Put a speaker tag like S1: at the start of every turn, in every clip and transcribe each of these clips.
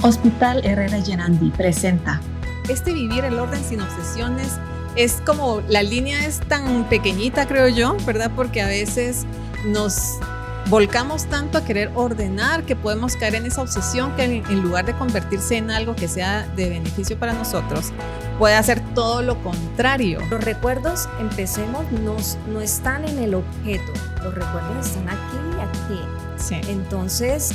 S1: Hospital Herrera Llenandi presenta.
S2: Este vivir el orden sin obsesiones es como, la línea es tan pequeñita, creo yo, ¿verdad? Porque a veces nos volcamos tanto a querer ordenar que podemos caer en esa obsesión que en lugar de convertirse en algo que sea de beneficio para nosotros, puede hacer todo lo contrario.
S3: Los recuerdos, empecemos, no están en el objeto, los recuerdos están aquí y aquí.
S2: Sí.
S3: Entonces,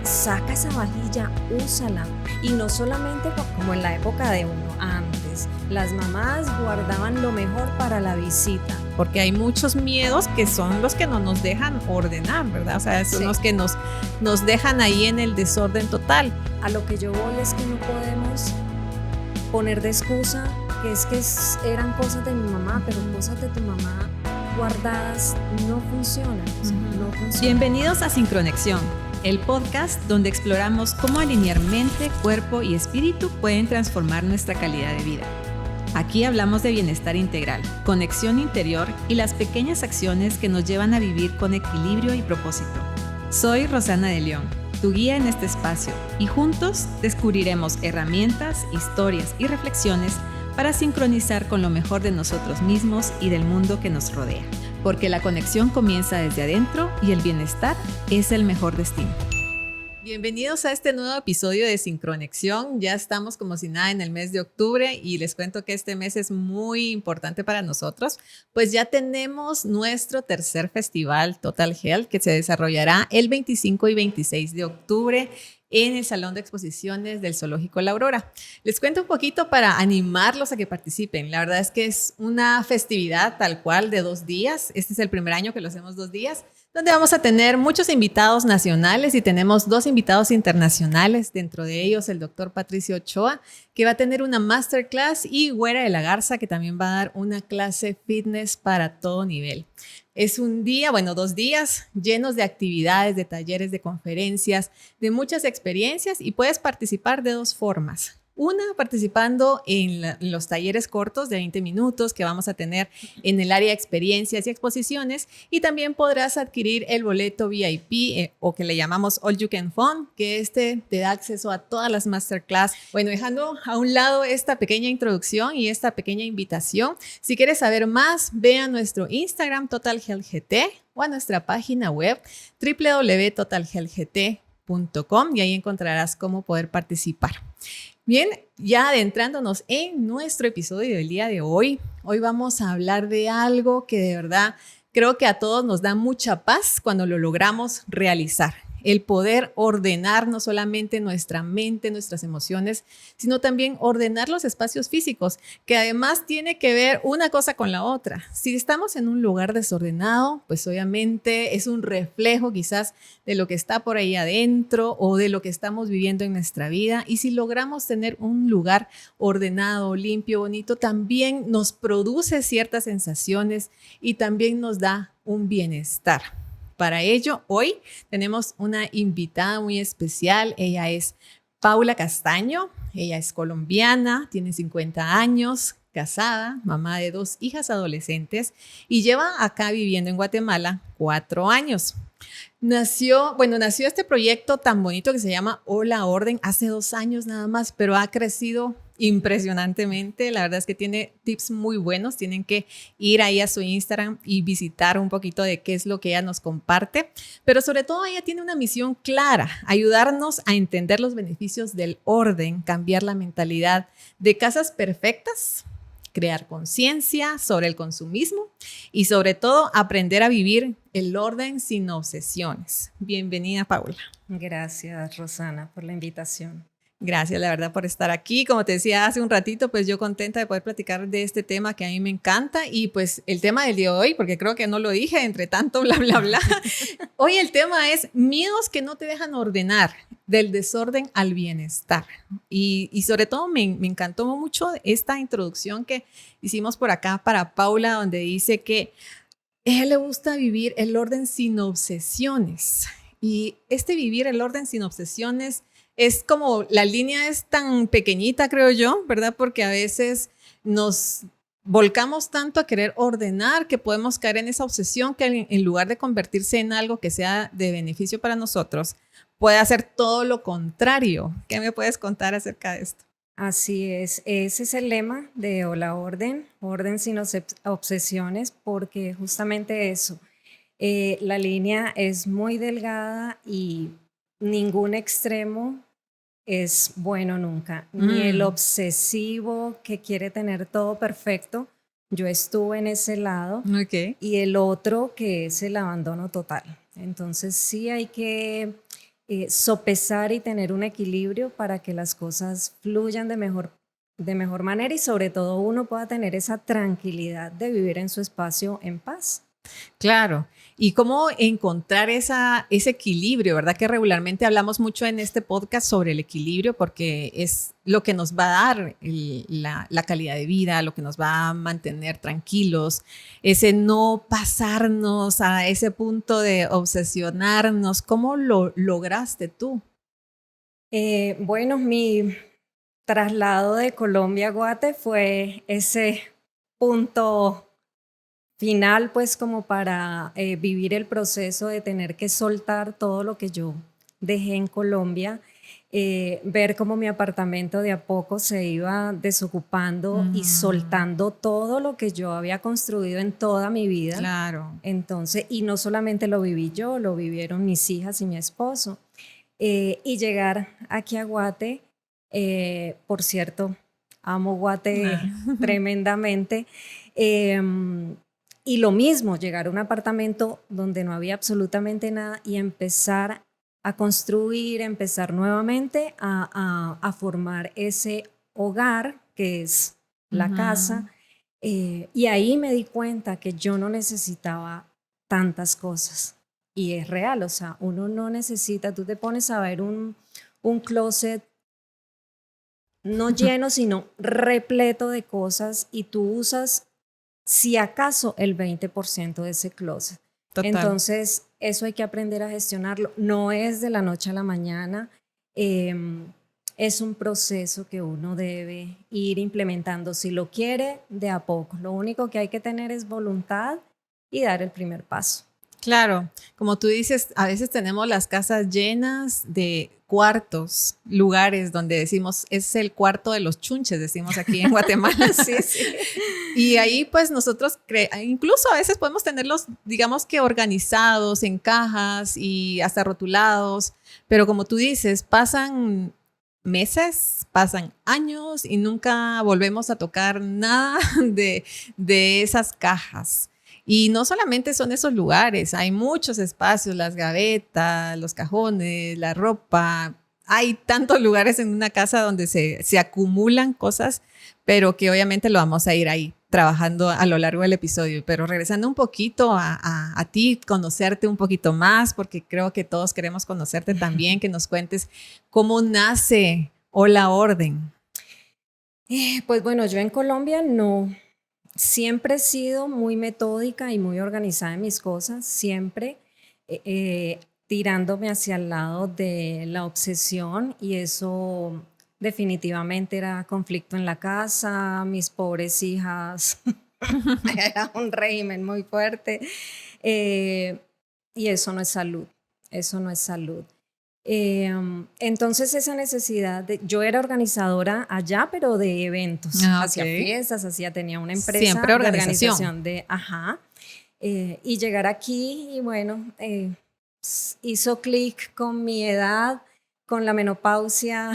S3: saca esa vajilla, úsala. Y no solamente como en la época de uno, antes. Las mamás guardaban lo mejor para la visita.
S2: Porque hay muchos miedos que son los que no nos dejan ordenar, ¿verdad? O sea, son los que nos dejan ahí en el desorden total.
S3: A lo que yo voy es que no podemos poner de excusa que eran cosas de mi mamá, pero cosas de tu mamá guardadas no funcionan. No funcionan.
S4: Bienvenidos a Sincronexión, el podcast donde exploramos cómo alinear mente, cuerpo y espíritu pueden transformar nuestra calidad de vida. Aquí hablamos de bienestar integral, conexión interior y las pequeñas acciones que nos llevan a vivir con equilibrio y propósito. Soy Rosana de León, tu guía en este espacio, y juntos descubriremos herramientas, historias y reflexiones para sincronizar con lo mejor de nosotros mismos y del mundo que nos rodea. Porque la conexión comienza desde adentro y el bienestar es el mejor destino.
S2: Bienvenidos a este nuevo episodio de Sincronexión. Ya estamos como si nada en el mes de octubre y les cuento que este mes es muy importante para nosotros, pues ya tenemos nuestro tercer festival Total Health que se desarrollará el 25 y 26 de octubre en el Salón de Exposiciones del Zoológico La Aurora. Les cuento un poquito para animarlos a que participen. La verdad es que es una festividad tal cual de 2 días. Este es el primer año que lo hacemos 2 días, donde vamos a tener muchos invitados nacionales y tenemos 2 invitados internacionales, dentro de ellos el doctor Patricio Ochoa, que va a tener una masterclass, y Güera de la Garza, que también va a dar una clase fitness para todo nivel. Es un día, 2 días llenos de actividades, de talleres, de conferencias, de muchas experiencias, y puedes participar de 2 formas. Una, participando en los talleres cortos de 20 minutos que vamos a tener en el área de experiencias y exposiciones, y también podrás adquirir el boleto VIP o que le llamamos All You Can Fun, que te da acceso a todas las masterclass. Bueno, dejando a un lado esta pequeña introducción y esta pequeña invitación, si quieres saber más, ve a nuestro Instagram Total Health GT o a nuestra página web www.totalhealthgt.com y ahí encontrarás cómo poder participar. Bien, ya adentrándonos en nuestro episodio del día de hoy vamos a hablar de algo que de verdad creo que a todos nos da mucha paz cuando lo logramos realizar. El poder ordenar no solamente nuestra mente, nuestras emociones, sino también ordenar los espacios físicos, que además tiene que ver una cosa con la otra. Si estamos en un lugar desordenado, pues obviamente es un reflejo quizás de lo que está por ahí adentro o de lo que estamos viviendo en nuestra vida. Y si logramos tener un lugar ordenado, limpio, bonito, también nos produce ciertas sensaciones y también nos da un bienestar. Para ello, hoy tenemos una invitada muy especial. Ella es Paula Castaño. Ella es colombiana, tiene 50 años, casada, mamá de 2 hijas adolescentes y lleva acá viviendo en Guatemala 4 años. Nació este proyecto tan bonito que se llama Hola Orden hace 2 años nada más, pero ha crecido impresionantemente. La verdad es que tiene tips muy buenos. Tienen que ir ahí a su Instagram y visitar un poquito de qué es lo que ella nos comparte. Pero sobre todo ella tiene una misión clara: ayudarnos a entender los beneficios del orden, cambiar la mentalidad de casas perfectas, crear conciencia sobre el consumismo y sobre todo aprender a vivir el orden sin obsesiones. Bienvenida, Paula.
S3: Gracias, Rosana, por la invitación.
S2: Gracias, la verdad, por estar aquí. Como te decía hace un ratito, pues yo contenta de poder platicar de este tema que a mí me encanta. Y pues el tema del día de hoy, porque creo que no lo dije entre tanto bla, bla, bla. Hoy el tema es miedos que no te dejan ordenar, del desorden al bienestar. Y sobre todo me encantó mucho esta introducción que hicimos por acá para Paula, donde dice que a ella le gusta vivir el orden sin obsesiones. Y vivir el orden sin obsesiones es como, la línea es tan pequeñita, creo yo, ¿verdad? Porque a veces nos volcamos tanto a querer ordenar que podemos caer en esa obsesión que en lugar de convertirse en algo que sea de beneficio para nosotros, puede hacer todo lo contrario. ¿Qué me puedes contar acerca de esto?
S3: Así es, ese es el lema de Hola Orden, orden sin obsesiones, porque justamente eso, la línea es muy delgada y ningún extremo es bueno nunca, ni el obsesivo que quiere tener todo perfecto, yo estuve en ese lado,
S2: Okay.
S3: y el otro que es el abandono total. Entonces sí hay que sopesar y tener un equilibrio para que las cosas fluyan de mejor manera y sobre todo uno pueda tener esa tranquilidad de vivir en su espacio en paz.
S2: Claro. Y cómo encontrar ese equilibrio, ¿verdad? Que regularmente hablamos mucho en este podcast sobre el equilibrio porque es lo que nos va a dar la calidad de vida, lo que nos va a mantener tranquilos, ese no pasarnos a ese punto de obsesionarnos. ¿Cómo lo lograste tú?
S3: Bueno, mi traslado de Colombia a Guate fue ese punto final, pues como para vivir el proceso de tener que soltar todo lo que yo dejé en Colombia, ver cómo mi apartamento de a poco se iba desocupando y soltando todo lo que yo había construido en toda mi vida.
S2: Claro.
S3: Entonces, y no solamente lo viví yo, lo vivieron mis hijas y mi esposo. Y llegar aquí a Guate, por cierto, amo Guate tremendamente. Y lo mismo, llegar a un apartamento donde no había absolutamente nada y empezar a construir, empezar nuevamente a formar ese hogar que es la casa. Y ahí me di cuenta que yo no necesitaba tantas cosas. Y es real, o sea, uno no necesita, tú te pones a ver un closet no lleno, sino repleto de cosas y tú usas si acaso el 20% de ese closet.
S2: Total.
S3: Entonces, eso hay que aprender a gestionarlo. No es de la noche a la mañana, es un proceso que uno debe ir implementando. Si lo quiere, de a poco. Lo único que hay que tener es voluntad y dar el primer paso.
S2: Claro, como tú dices, a veces tenemos las casas llenas de cuartos, lugares donde decimos, es el cuarto de los chunches, decimos aquí en Guatemala.
S3: Sí, sí.
S2: Y ahí pues nosotros, incluso a veces podemos tenerlos, digamos que organizados en cajas y hasta rotulados, pero como tú dices, pasan meses, pasan años y nunca volvemos a tocar nada de esas cajas. Y no solamente son esos lugares, hay muchos espacios, las gavetas, los cajones, la ropa. Hay tantos lugares en una casa donde se acumulan cosas, pero que obviamente lo vamos a ir ahí trabajando a lo largo del episodio. Pero regresando un poquito a ti, conocerte un poquito más, porque creo que todos queremos conocerte también, que nos cuentes cómo nace Hola Orden.
S3: Pues bueno, yo en Colombia no... Siempre he sido muy metódica y muy organizada en mis cosas, siempre tirándome hacia el lado de la obsesión y eso definitivamente era conflicto en la casa, mis pobres hijas, era un régimen muy fuerte y eso no es salud, eso no es salud. Entonces esa necesidad yo era organizadora allá, pero de eventos, hacía fiestas, tenía una empresa
S2: siempre
S3: de organización y llegar aquí y bueno, hizo clic con mi edad, con la menopausia,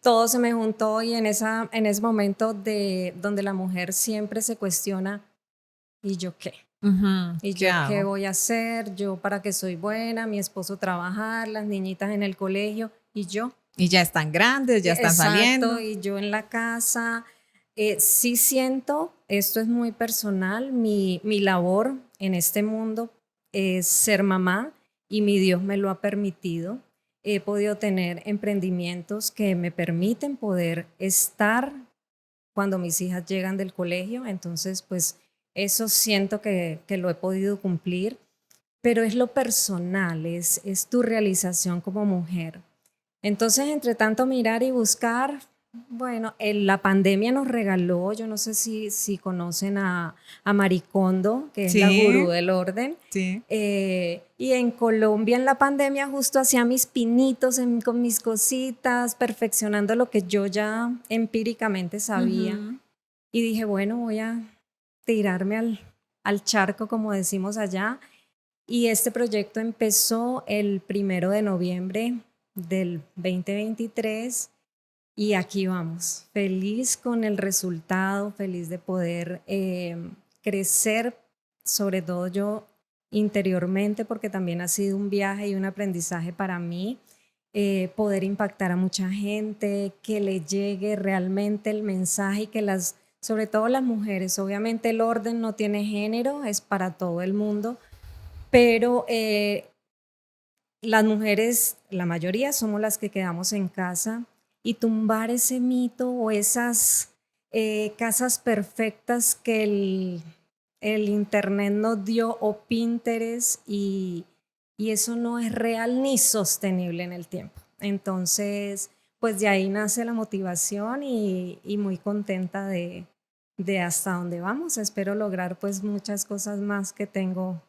S3: todo se me juntó y en ese momento donde la mujer siempre se cuestiona, ¿y yo qué? ¿Y yo qué voy a hacer? ¿Yo para qué soy buena? Mi esposo trabajar, las niñitas en el colegio y yo.
S2: Y ya están grandes, ya están saliendo.
S3: Y yo en la casa. Sí siento, esto es muy personal, mi labor en este mundo es ser mamá y mi Dios me lo ha permitido. He podido tener emprendimientos que me permiten poder estar cuando mis hijas llegan del colegio, entonces pues eso siento que lo he podido cumplir, pero es lo personal, es tu realización como mujer. Entonces, entre tanto mirar y buscar, Bueno, la pandemia nos regaló, yo no sé si conocen a Maricondo, que es la
S2: Sí.
S3: gurú del orden.
S2: Sí.
S3: Y en Colombia en la pandemia justo hacía mis pinitos con mis cositas, perfeccionando lo que yo ya empíricamente sabía.
S2: Ujú.
S3: Y dije, bueno, voy a tirarme al charco, como decimos allá. Y este proyecto empezó el 1 de noviembre del 2023 y aquí vamos, feliz con el resultado, feliz de poder crecer, sobre todo yo interiormente, porque también ha sido un viaje y un aprendizaje para mí, poder impactar a mucha gente, que le llegue realmente el mensaje y que sobre todo las mujeres, obviamente el orden no tiene género, es para todo el mundo, pero las mujeres, la mayoría somos las que quedamos en casa y tumbar ese mito o esas casas perfectas que el internet nos dio o Pinterest y eso no es real ni sostenible en el tiempo. Entonces, pues de ahí nace la motivación y muy contenta de hasta dónde vamos. Espero lograr pues muchas cosas más que tengo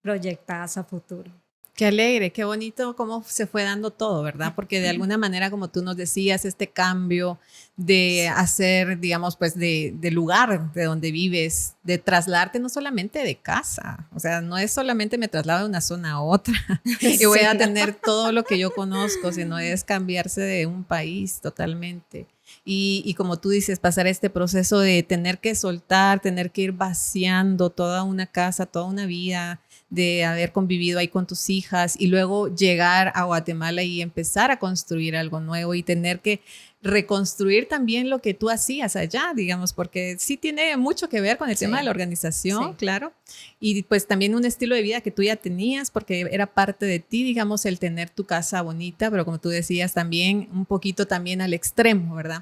S3: proyectadas a futuro.
S2: Qué alegre, qué bonito cómo se fue dando todo, ¿verdad? Porque de alguna manera, como tú nos decías, este cambio de hacer, digamos, pues de lugar de donde vives, de trasladarte no solamente de casa, o sea, no es solamente me traslado de una zona a otra y voy a tener todo lo que yo conozco, sino es cambiarse de un país totalmente. Y como tú dices, pasar este proceso de tener que soltar, tener que ir vaciando toda una casa, toda una vida, de haber convivido ahí con tus hijas y luego llegar a Guatemala y empezar a construir algo nuevo y tener que reconstruir también lo que tú hacías allá, digamos, porque sí tiene mucho que ver con el tema de la organización,
S3: sí.
S2: claro, y pues también un estilo de vida que tú ya tenías porque era parte de ti, digamos, el tener tu casa bonita, pero como tú decías también un poquito también al extremo, ¿verdad?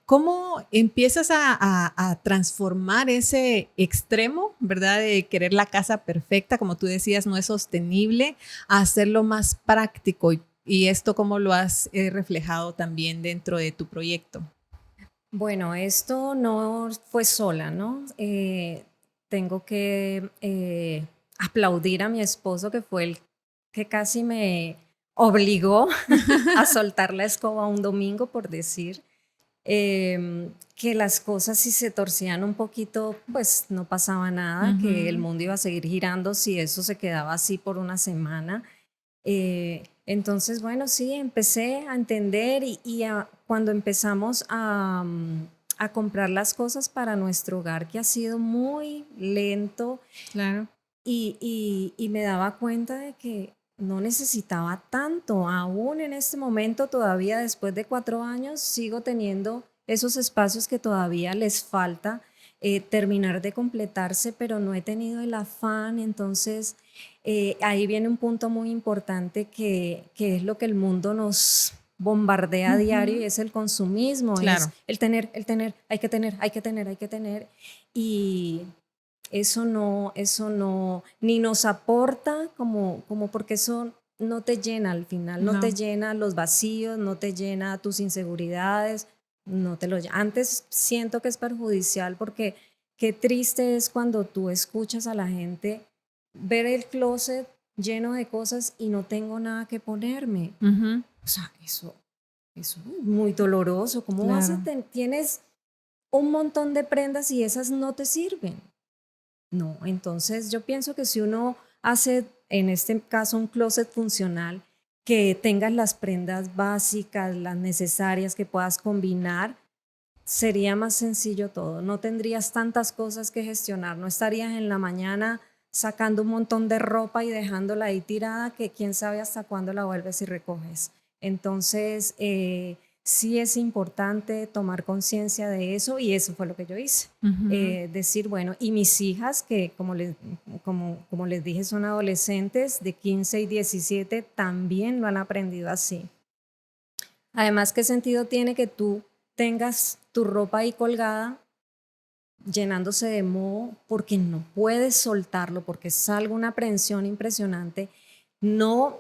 S2: ¿Cómo empiezas a transformar ese extremo, ¿verdad? De querer la casa perfecta, como tú decías, no es sostenible, a hacerlo más práctico y esto cómo lo has reflejado también dentro de tu proyecto?
S3: Bueno, esto no fue sola, ¿no? Tengo que aplaudir a mi esposo, que fue el que casi me obligó a soltar la escoba un domingo, por decir que las cosas si se torcían un poquito, pues no pasaba nada, que el mundo iba a seguir girando si eso se quedaba así por una semana. Entonces, bueno, sí, empecé a entender cuando empezamos a comprar las cosas para nuestro hogar, que ha sido muy lento,
S2: Claro.
S3: y me daba cuenta de que no necesitaba tanto. Aún en este momento, todavía después de 4 años, sigo teniendo esos espacios que todavía les falta terminar de completarse, pero no he tenido el afán. Entonces, ahí viene un punto muy importante que es lo que el mundo nos bombardea a diario y es el consumismo,
S2: Claro.
S3: es el tener, hay que tener, hay que tener, hay que tener. Y eso no, ni nos aporta como porque eso no te llena al final, no te llena los vacíos, no te llena tus inseguridades, no te lo llena. Antes siento que es perjudicial porque qué triste es cuando tú escuchas a la gente ver el closet lleno de cosas y no tengo nada que ponerme. O sea, eso es muy doloroso. ¿Cómo vas a tienes un montón de prendas y esas no te sirven? No, entonces yo pienso que si uno hace, en este caso, un closet funcional, que tengas las prendas básicas, las necesarias, que puedas combinar, sería más sencillo todo. No tendrías tantas cosas que gestionar, no estarías en la mañana sacando un montón de ropa y dejándola ahí tirada, que quién sabe hasta cuándo la vuelves y recoges. Entonces, sí es importante tomar conciencia de eso y eso fue lo que yo hice. Decir, bueno, y mis hijas, que como les dije son adolescentes de 15 y 17, también lo han aprendido así. Además, ¿qué sentido tiene que tú tengas tu ropa ahí colgada llenándose de moho porque no puedes soltarlo, porque es algo, una aprehensión impresionante? No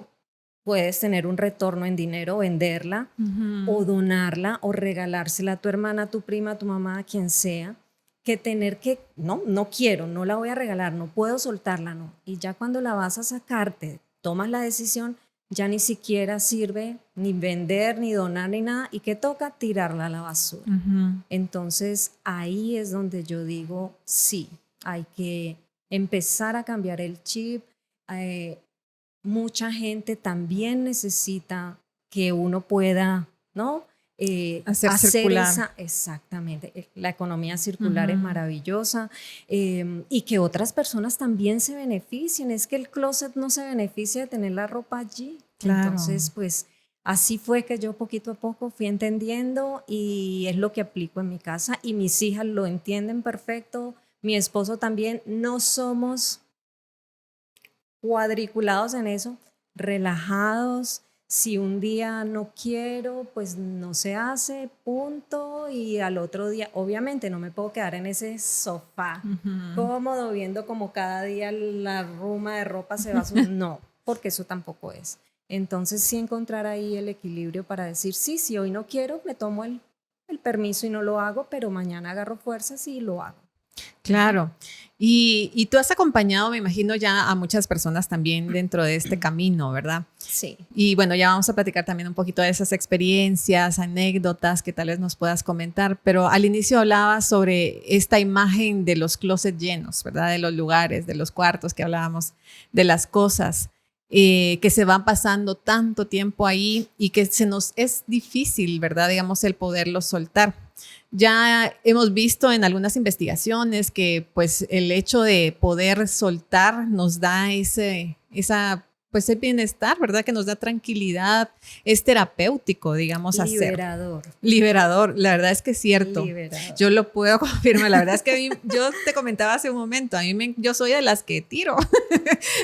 S3: puedes tener un retorno en dinero, venderla o donarla o regalársela a tu hermana, a tu prima, a tu mamá, a quien sea, que tener que, no quiero, no la voy a regalar, no puedo soltarla, no. Y ya cuando la vas a sacarte, tomas la decisión, ya ni siquiera sirve ni vender, ni donar, ni nada, y que toca tirarla a la basura. Entonces ahí es donde yo digo, sí, hay que empezar a cambiar el chip. Mucha gente también necesita que uno pueda, ¿no?
S2: Hacer circular.
S3: Exactamente, la economía circular es maravillosa, y que otras personas también se beneficien. Es que el closet no se beneficia de tener la ropa allí.
S2: Claro.
S3: Entonces, pues así fue que yo poquito a poco fui entendiendo y es lo que aplico en mi casa y mis hijas lo entienden perfecto, mi esposo también. No somos cuadriculados en eso, relajados. Si un día no quiero, pues no se hace, punto. Y al otro día, obviamente no me puedo quedar en ese sofá cómodo viendo como cada día la ruma de ropa se va subiendo. No, porque eso tampoco es. Entonces sí encontrar ahí el equilibrio para decir, sí, si hoy no quiero, me tomo el permiso y no lo hago, pero mañana agarro fuerzas y lo hago.
S2: Claro. Y tú has acompañado, me imagino, ya a muchas personas también dentro de este camino, ¿verdad?
S3: Sí.
S2: Y bueno, ya vamos a platicar también un poquito de esas experiencias, anécdotas que tal vez nos puedas comentar, pero al inicio hablabas sobre esta imagen de los closets llenos, ¿verdad? De los lugares, de los cuartos que hablábamos, de las cosas que se van pasando tanto tiempo ahí y que se nos es difícil, ¿verdad? Digamos, el poderlos soltar. Ya hemos visto en algunas investigaciones que pues el hecho de poder soltar nos da ese bienestar, ¿verdad? Que nos da tranquilidad, es terapéutico, digamos,
S3: Liberador.
S2: Liberador, la verdad es que es cierto.
S3: Liberador.
S2: Yo lo puedo confirmar, la verdad es que yo te comentaba hace un momento, yo soy de las que tiro,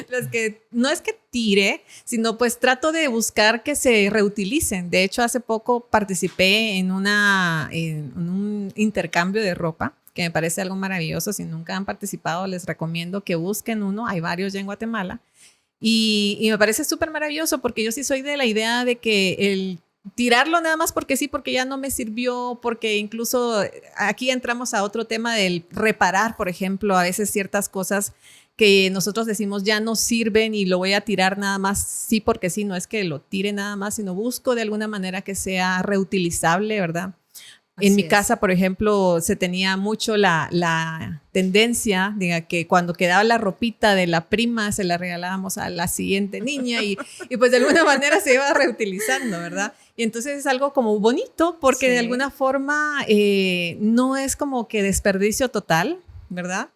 S2: las que no es que tire, sino pues trato de buscar que se reutilicen. De hecho, hace poco participé en un intercambio de ropa, que me parece algo maravilloso. Si nunca han participado, les recomiendo que busquen uno, hay varios ya en Guatemala. Y me parece súper maravilloso porque yo sí soy de la idea de que el tirarlo nada más porque sí, porque ya no me sirvió, porque incluso aquí entramos a otro tema del reparar, por ejemplo, a veces ciertas cosas que nosotros decimos ya no sirven y lo voy a tirar nada más sí porque sí, no es que lo tire nada más, sino busco de alguna manera que sea reutilizable, ¿verdad? En mi casa, por ejemplo, se tenía mucho la tendencia, diga, que cuando quedaba la ropita de la prima se la regalábamos a la siguiente niña y pues de alguna manera se iba reutilizando, ¿verdad? Y entonces es algo como bonito porque de alguna forma no es como que desperdicio total, ¿verdad?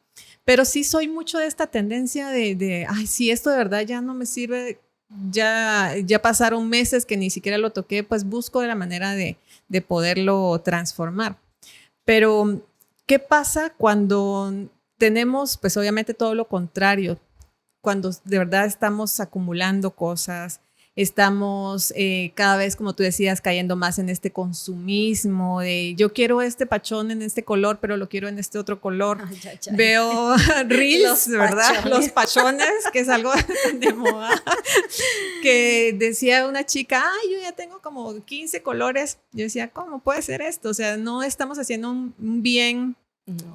S2: Pero sí soy mucho de esta tendencia de ay, sí, esto de verdad ya no me sirve, ya pasaron meses que ni siquiera lo toqué, pues busco de la manera de poderlo transformar. Pero, ¿qué pasa cuando tenemos, pues obviamente todo lo contrario? Cuando de verdad estamos acumulando cosas, estamos cada vez, como tú decías, cayendo más en este consumismo de yo quiero este pachón en este color, pero lo quiero en este otro color.
S3: Ay.
S2: Veo reels, ¿verdad? Los pachones, que es algo de moda. Que decía una chica, ay, yo ya tengo como 15 colores. Yo decía, ¿cómo puede ser esto? O sea, no estamos haciendo un bien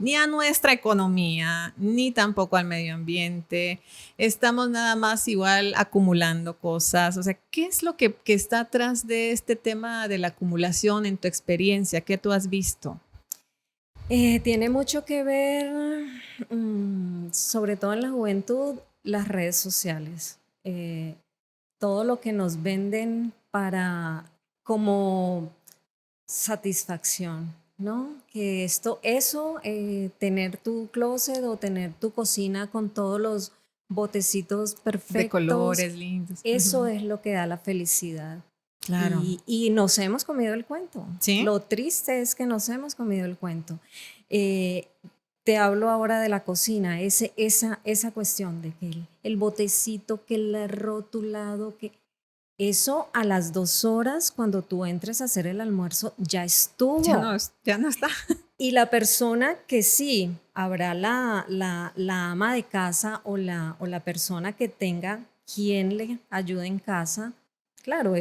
S2: ni a nuestra economía, ni tampoco al medio ambiente. Estamos nada más igual acumulando cosas. O sea, ¿qué es lo que está atrás de este tema de la acumulación en tu experiencia? ¿Qué tú has visto?
S3: Tiene mucho que ver, sobre todo en la juventud, las redes sociales. Todo lo que nos venden como satisfacción, ¿no? Que tener tu closet o tener tu cocina con todos los botecitos perfectos.
S2: De colores lindos.
S3: Eso es lo que da la felicidad.
S2: Claro.
S3: Y nos hemos comido el cuento.
S2: ¿Sí?
S3: Lo triste es que nos hemos comido el cuento. Te hablo ahora de la cocina, esa cuestión de que el botecito, que el rotulado, que eso a las 2 horas cuando tú entres a hacer el almuerzo ya estuvo.
S2: Ya no está.
S3: Y la persona que sí, habrá la ama de casa o la persona que tenga quien le ayude en casa, claro,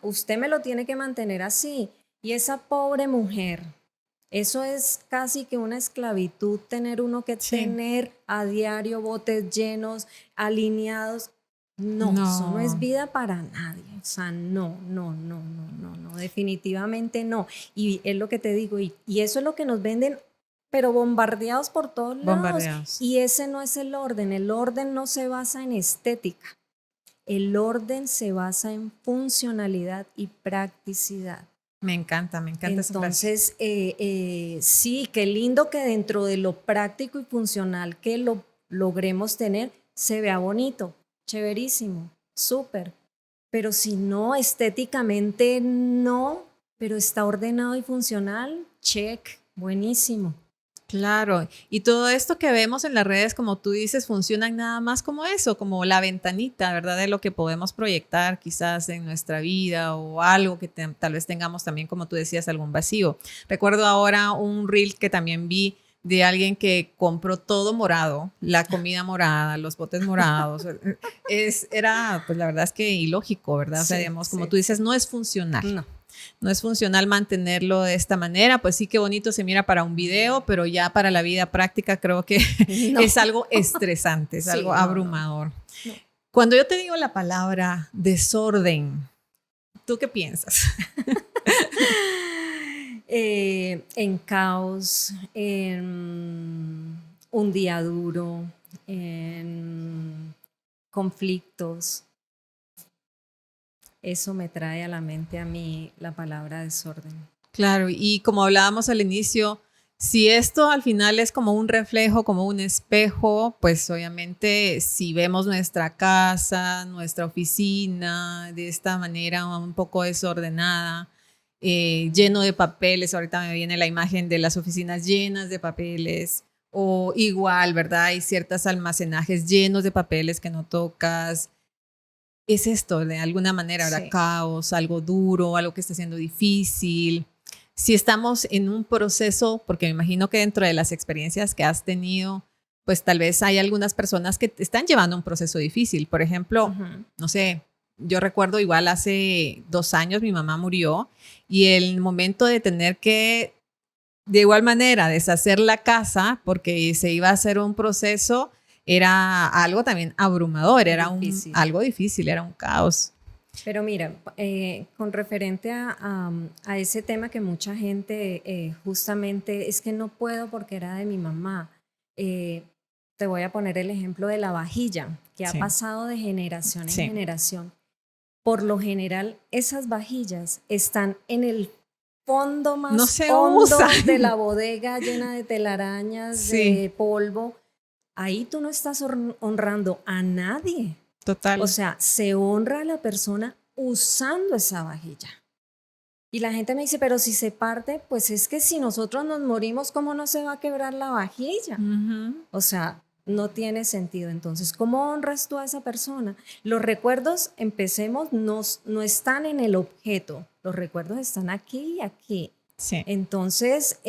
S3: usted me lo tiene que mantener así. Y esa pobre mujer, eso es casi que una esclavitud, tener uno que tener a diario botes llenos, alineados. No, eso no es vida para nadie. O sea, no, definitivamente no. Y es lo que te digo, y eso es lo que nos venden, pero bombardeados por todos lados. Y ese no es el orden no se basa en estética. El orden se basa en funcionalidad y practicidad.
S2: Me encanta
S3: Entonces, sí, qué lindo que dentro de lo práctico y funcional que lo logremos tener, se vea bonito, chéverísimo, súper. Pero si no, estéticamente no, pero está ordenado y funcional, check, buenísimo.
S2: Claro, y todo esto que vemos en las redes, como tú dices, funcionan nada más como eso, como la ventanita, ¿verdad? De lo que podemos proyectar quizás en nuestra vida o algo que tal vez tengamos también, como tú decías, algún vacío. Recuerdo ahora un reel que también vi de alguien que compró todo morado, la comida morada, los botes morados. Era, pues la verdad es que ilógico, ¿verdad? O sea, digamos, como tú dices, no es funcional. No es funcional mantenerlo de esta manera, pues sí, qué bonito se mira para un video, pero ya para la vida práctica creo que es algo estresante, es algo abrumador. No. Cuando yo te digo la palabra desorden, ¿tú qué piensas?
S3: En caos, en un día duro, en conflictos. Eso me trae a la mente a mí la palabra desorden.
S2: Claro, y como hablábamos al inicio, si esto al final es como un reflejo, como un espejo, pues obviamente si vemos nuestra casa, nuestra oficina de esta manera un poco desordenada, lleno de papeles, ahorita me viene la imagen de las oficinas llenas de papeles, o igual, ¿verdad? Hay ciertos almacenajes llenos de papeles que no tocas. Es esto, de alguna manera, ¿verdad? Sí. Caos, algo duro, algo que está siendo difícil. Si estamos en un proceso, porque me imagino que dentro de las experiencias que has tenido, pues tal vez hay algunas personas que están llevando un proceso difícil. Por ejemplo, no sé, yo recuerdo igual hace 2 años mi mamá murió y el momento de tener que, de igual manera, deshacer la casa porque se iba a hacer un proceso, era algo también abrumador, era algo difícil, era un caos.
S3: Pero mira, con referente a ese tema que mucha gente justamente es que no puedo porque era de mi mamá. Te voy a poner el ejemplo de la vajilla, que ha pasado de generación en generación. Por lo general, esas vajillas están en el fondo más hondo de la bodega, llena de telarañas, de polvo. Ahí tú no estás honrando a nadie.
S2: Total.
S3: O sea, se honra a la persona usando esa vajilla. Y la gente me dice, pero si se parte, pues es que si nosotros nos morimos, ¿cómo no se va a quebrar la vajilla? O sea, no tiene sentido. Entonces, ¿cómo honras tú a esa persona? Los recuerdos, empecemos, no están en el objeto. Los recuerdos están aquí y aquí.
S2: Sí.
S3: Entonces,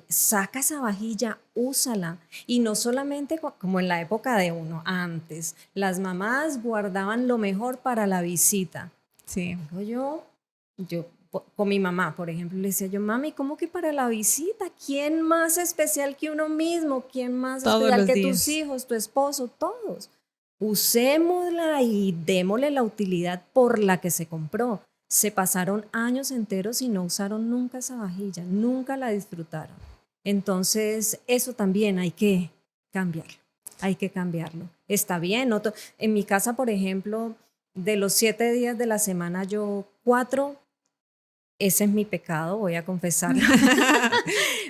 S3: saca esa vajilla, úsala. Y no solamente como en la época de uno, antes, las mamás guardaban lo mejor para la visita.
S2: Sí.
S3: Yo con mi mamá, por ejemplo, le decía yo, mami, ¿cómo que para la visita? ¿Quién más especial que uno mismo? ¿Quién más especial que tus hijos, tu esposo? Todos. Usémosla y démosle la utilidad por la que se compró. Se pasaron años enteros y no usaron nunca esa vajilla, nunca la disfrutaron. Entonces, eso también hay que cambiarlo. Está bien, ¿no? En mi casa, por ejemplo, de los 7 días de la semana, yo 4, ese es mi pecado, voy a confesarlo.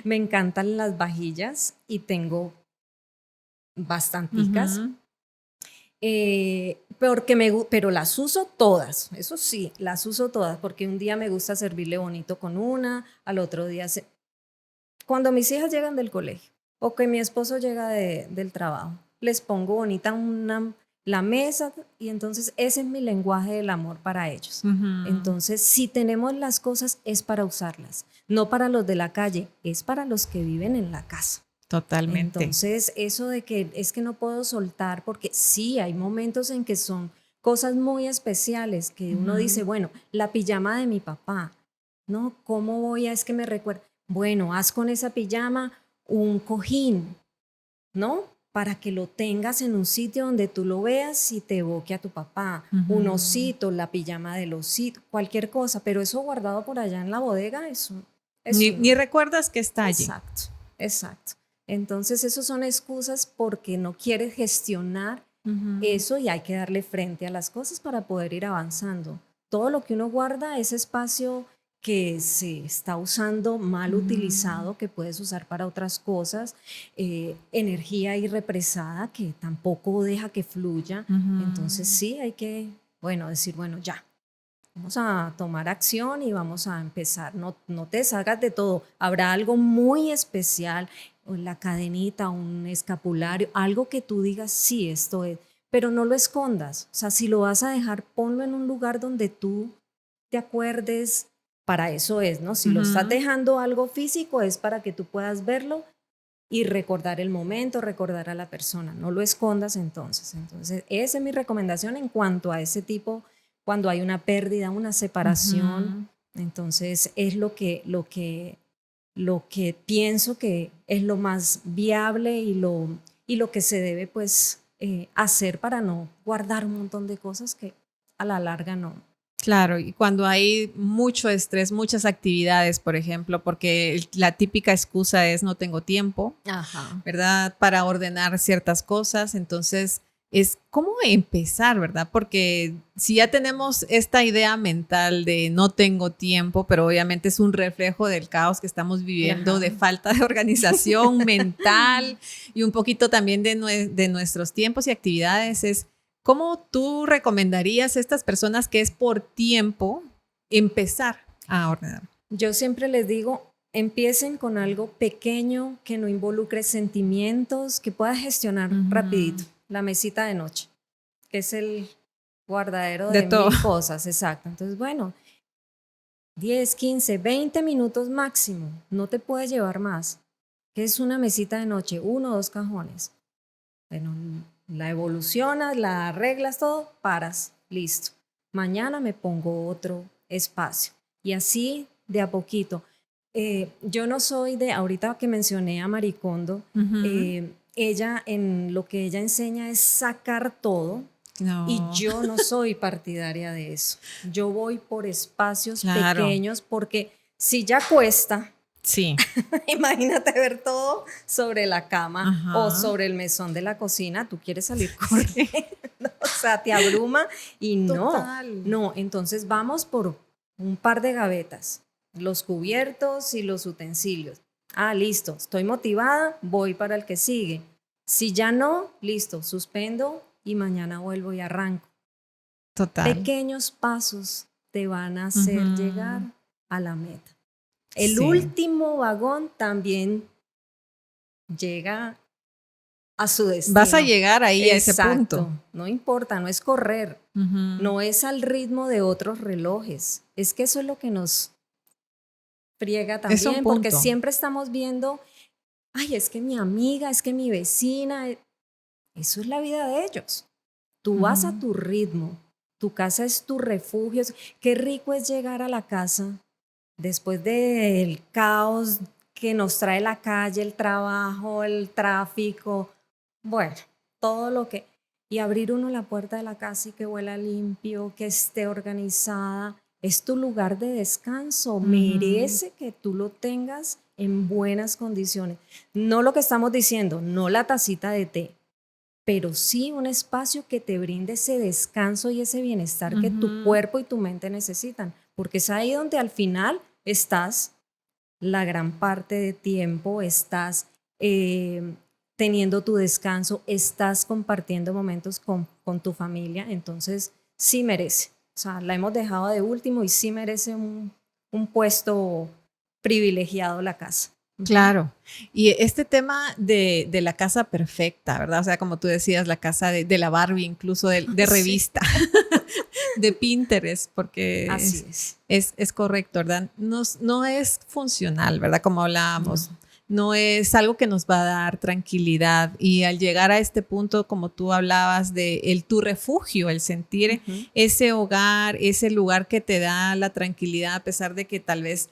S3: Me encantan las vajillas y tengo bastanticas. Pero las uso todas, eso sí, las uso todas, porque un día me gusta servirle bonito con una, al otro día... Cuando mis hijas llegan del colegio o que mi esposo llega del trabajo, les pongo bonita la mesa y entonces ese es mi lenguaje del amor para ellos. Entonces, si tenemos las cosas es para usarlas, no para los de la calle, es para los que viven en la casa.
S2: Totalmente.
S3: Entonces, eso de que es que no puedo soltar, porque sí, hay momentos en que son cosas muy especiales que uno dice, bueno, la pijama de mi papá, ¿no? ¿Cómo voy a, es que me recuerda? Bueno, haz con esa pijama un cojín, ¿no? Para que lo tengas en un sitio donde tú lo veas y te evoque a tu papá. Un osito, la pijama del osito, cualquier cosa, pero eso guardado por allá en la bodega,
S2: Ni recuerdas que está allí.
S3: Exacto, exacto. Entonces, esos son excusas porque no quieres gestionar eso y hay que darle frente a las cosas para poder ir avanzando. Todo lo que uno guarda es espacio que se está usando mal utilizado, que puedes usar para otras cosas, energía irrepresada que tampoco deja que fluya. Entonces sí, hay que, bueno, decir, bueno, ya, vamos a tomar acción y vamos a empezar. No te deshagas de todo. Habrá algo muy especial, la cadenita, un escapulario, algo que tú digas, sí, esto es, pero no lo escondas. O sea, si lo vas a dejar, ponlo en un lugar donde tú te acuerdes. Para eso es, ¿no? Si lo estás dejando algo físico es para que tú puedas verlo y recordar el momento, recordar a la persona. No lo escondas entonces. Entonces, esa es mi recomendación en cuanto a ese tipo, cuando hay una pérdida, una separación. Entonces, es lo que pienso que es lo más viable y lo que se debe, pues, hacer para no guardar un montón de cosas que a la larga no.
S2: Claro, y cuando hay mucho estrés, muchas actividades, por ejemplo, porque la típica excusa es no tengo tiempo, ¿verdad? Para ordenar ciertas cosas, entonces es cómo empezar, ¿verdad? Porque si ya tenemos esta idea mental de no tengo tiempo, pero obviamente es un reflejo del caos que estamos viviendo, de falta de organización mental y un poquito también de nuestros tiempos y actividades, es ¿cómo tú recomendarías a estas personas que es por tiempo empezar a ordenar?
S3: Yo siempre les digo, empiecen con algo pequeño que no involucre sentimientos, que puedas gestionar rapidito. La mesita de noche, que es el guardadero de mil cosas, exacto. Entonces, bueno, 10, 15, 20 minutos máximo, no te puedes llevar más. ¿Qué es una mesita de noche? 1 o 2 cajones. Bueno, la evolucionas, la arreglas todo, paras, listo. Mañana me pongo otro espacio. Y así de a poquito. Yo no soy de, ahorita que mencioné a Marie Kondo, ella en lo que ella enseña es sacar todo. No. Y yo no soy partidaria de eso. Yo voy por espacios pequeños porque si ya cuesta...
S2: Sí.
S3: Imagínate ver todo sobre la cama o sobre el mesón de la cocina, tú quieres salir corriendo, o sea, te abruma y no, entonces vamos por un par de gavetas, los cubiertos y los utensilios. Listo, estoy motivada, voy para el que sigue. Si ya no, listo, suspendo y mañana vuelvo y arranco.
S2: Total.
S3: Pequeños pasos te van a hacer llegar a la meta. El último vagón también llega a su destino.
S2: Vas a llegar ahí a ese punto.
S3: No importa, no es correr, no es al ritmo de otros relojes. Es que eso es lo que nos friega también, porque siempre estamos viendo, es que mi amiga, es que mi vecina, eso es la vida de ellos. Tú vas a tu ritmo, tu casa es tu refugio. Qué rico es llegar a la casa después del caos que nos trae la calle, el trabajo, el tráfico, bueno, todo lo que... Y abrir uno la puerta de la casa y que huela limpio, que esté organizada, es tu lugar de descanso, merece que tú lo tengas en buenas condiciones. No lo que estamos diciendo, no la tacita de té, pero sí un espacio que te brinde ese descanso y ese bienestar que tu cuerpo y tu mente necesitan, porque es ahí donde al final estás la gran parte de tiempo, estás teniendo tu descanso, estás compartiendo momentos con tu familia, entonces sí merece. O sea, la hemos dejado de último y sí merece un puesto privilegiado la casa.
S2: Claro. Y este tema de la casa perfecta, ¿verdad? O sea, como tú decías, la casa de la Barbie, incluso de revista, de Pinterest, porque es correcto, ¿verdad? No es funcional, ¿verdad? Como hablábamos. no es algo que nos va a dar tranquilidad. Y al llegar a este punto, como tú hablabas de tu refugio, el sentir ese hogar, ese lugar que te da la tranquilidad, a pesar de que tal vez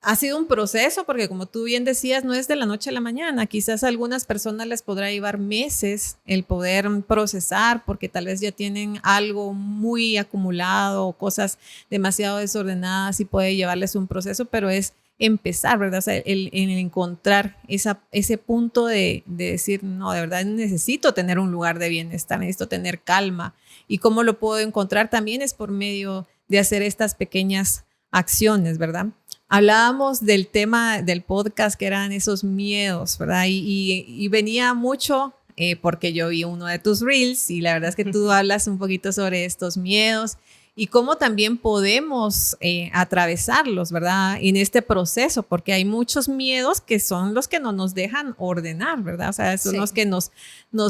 S2: ha sido un proceso, porque como tú bien decías, no es de la noche a la mañana. Quizás a algunas personas les podrá llevar meses el poder procesar, porque tal vez ya tienen algo muy acumulado o cosas demasiado desordenadas y puede llevarles un proceso, pero es empezar, ¿verdad? O sea, el encontrar ese punto de decir, no, de verdad necesito tener un lugar de bienestar, necesito tener calma. ¿Y cómo lo puedo encontrar? También es por medio de hacer estas pequeñas acciones, ¿verdad? Hablábamos del tema del podcast que eran esos miedos, ¿verdad? Y venía mucho porque yo vi uno de tus reels y la verdad es que tú hablas un poquito sobre estos miedos y cómo también podemos atravesarlos, ¿verdad? En este proceso, porque hay muchos miedos que son los que no nos dejan ordenar, ¿verdad? O sea, son los que nos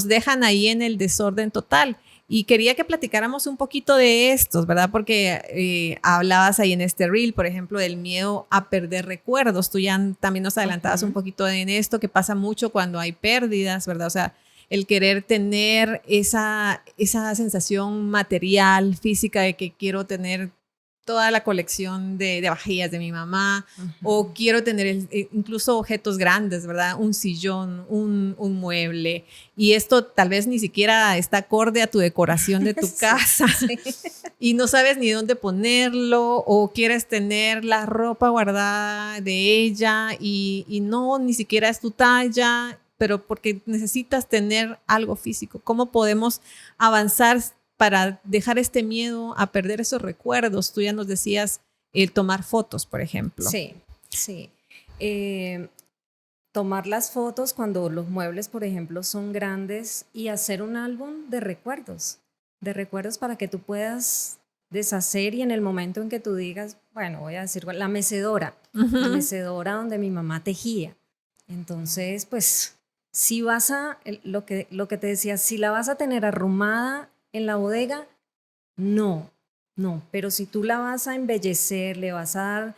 S2: dejan ahí en el desorden total. Y quería que platicáramos un poquito de estos, ¿verdad? Porque hablabas ahí en este reel, por ejemplo, del miedo a perder recuerdos. Tú ya también nos adelantabas un poquito en esto, que pasa mucho cuando hay pérdidas, ¿verdad? O sea, el querer tener esa sensación material, física, de que quiero tener toda la colección de vajillas de mi mamá, o quiero tener incluso objetos grandes, ¿verdad? Un sillón, un mueble, y esto tal vez ni siquiera está acorde a tu decoración de tu casa, y no sabes ni dónde ponerlo, o quieres tener la ropa guardada de ella, y no, ni siquiera es tu talla, pero porque necesitas tener algo físico. ¿Cómo podemos avanzar para dejar este miedo a perder esos recuerdos? Tú ya nos decías el tomar fotos, por ejemplo.
S3: Sí. Tomar las fotos cuando los muebles, por ejemplo, son grandes y hacer un álbum de recuerdos para que tú puedas deshacer y en el momento en que tú digas, bueno, voy a decir la mecedora donde mi mamá tejía. Entonces, pues, si vas a, lo que te decía, si la vas a tener arrumada en la bodega, no, pero si tú la vas a embellecer, le vas a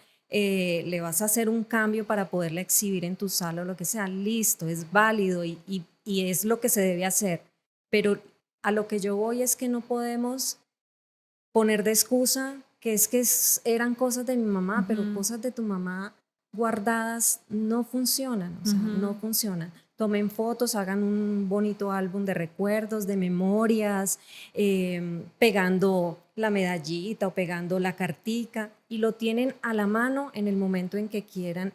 S3: hacer un cambio para poderla exhibir en tu sala o lo que sea, listo, es válido y es lo que se debe hacer. Pero a lo que yo voy es que no podemos poner de excusa que eran cosas de mi mamá, pero cosas de tu mamá guardadas no funcionan, o sea, no funcionan. Tomen fotos, hagan un bonito álbum de recuerdos, de memorias, pegando la medallita o pegando la cartica y lo tienen a la mano en el momento en que quieran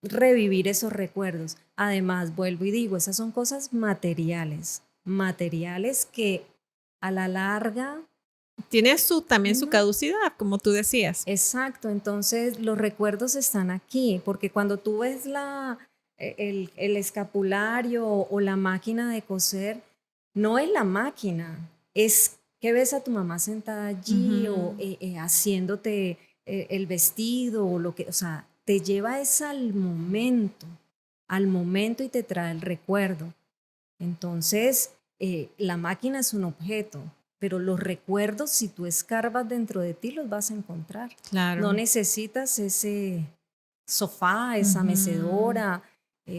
S3: revivir esos recuerdos. Además, vuelvo y digo, esas son cosas materiales que a la larga
S2: tiene también su caducidad, como tú decías.
S3: Exacto, entonces los recuerdos están aquí, porque cuando tú ves el escapulario o la máquina de coser, no es la máquina, es que ves a tu mamá sentada allí o haciéndote el vestido o lo que, o sea, te lleva al momento y te trae el recuerdo. Entonces, la máquina es un objeto, pero los recuerdos, si tú escarbas dentro de ti, los vas a encontrar.
S2: Claro.
S3: No necesitas ese sofá, esa mecedora.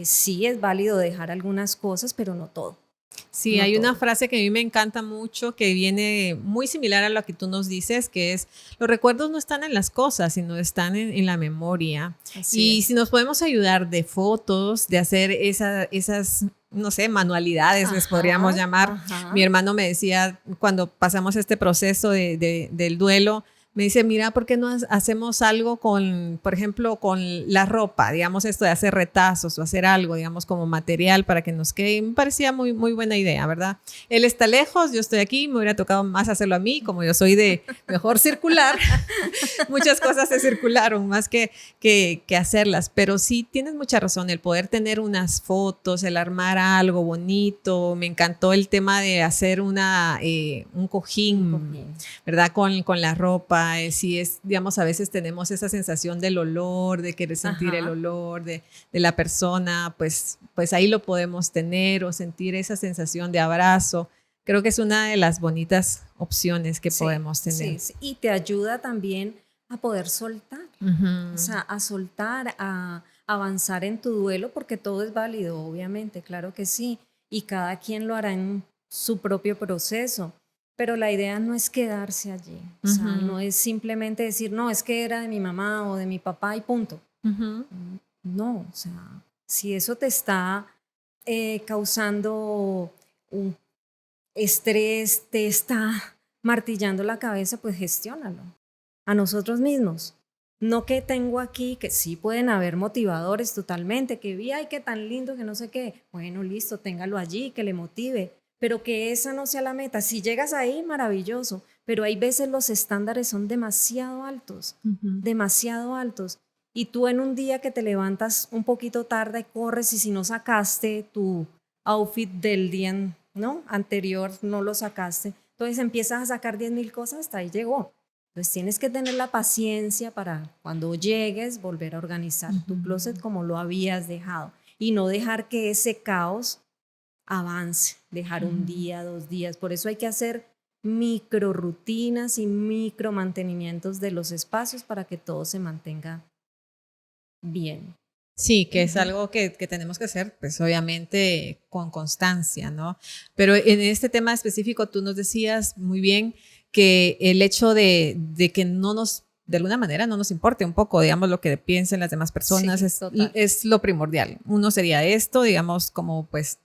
S3: Sí es válido dejar algunas cosas, pero no todo.
S2: Sí, hay una frase que a mí me encanta mucho, que viene muy similar a lo que tú nos dices, que es, los recuerdos no están en las cosas, sino están en la memoria. Y si nos podemos ayudar de fotos, de hacer esas, no sé, manualidades, les podríamos llamar. Mi hermano me decía, cuando pasamos este proceso del duelo, me dice, mira, ¿por qué no hacemos algo con, por ejemplo, con la ropa? Digamos, esto de hacer retazos o hacer algo, digamos, como material para que nos quede. Me parecía muy, muy buena idea, ¿verdad? Él está lejos, yo estoy aquí, me hubiera tocado más hacerlo a mí, como yo soy de mejor circular. Muchas cosas se circularon más que hacerlas, pero sí tienes mucha razón, el poder tener unas fotos, el armar algo bonito. Me encantó el tema de hacer un cojín, ¿verdad? Con la ropa. Si es, digamos, a veces tenemos esa sensación del olor, de querer sentir el olor de la persona, pues ahí lo podemos tener o sentir esa sensación de abrazo. Creo que es una de las bonitas opciones que podemos tener.
S3: Sí, y te ayuda también a poder soltar, o sea, a soltar, a avanzar en tu duelo, porque todo es válido, obviamente, claro que sí, y cada quien lo hará en su propio proceso. Pero la idea no es quedarse allí, o sea, no es simplemente decir, no, es que era de mi mamá o de mi papá y punto. No, o sea, si eso te está causando un estrés, te está martillando la cabeza, pues gestiónalo. A nosotros mismos. No que tengo aquí, que sí pueden haber motivadores totalmente, que vi, ay, qué tan lindo, que no sé qué. Bueno, listo, téngalo allí, que le motive, pero que esa no sea la meta. Si llegas ahí, maravilloso, pero hay veces los estándares son demasiado altos, demasiado altos. Y tú en un día que te levantas un poquito tarde, corres y si no sacaste tu outfit del día, ¿no?, anterior, no lo sacaste, entonces empiezas a sacar 10.000 cosas, hasta ahí llegó. Entonces tienes que tener la paciencia para cuando llegues volver a organizar tu closet como lo habías dejado y no dejar que ese caos avance, dejar un día, 2 días. Por eso hay que hacer micro rutinas y micro mantenimientos de los espacios para que todo se mantenga bien.
S2: Sí, que es algo que tenemos que hacer, pues obviamente con constancia, ¿no? Pero en este tema específico tú nos decías muy bien que el hecho de que no nos, de alguna manera, no nos importe un poco, digamos, lo que piensen las demás personas,
S3: Sí,
S2: es lo primordial. Uno sería esto, digamos, como pues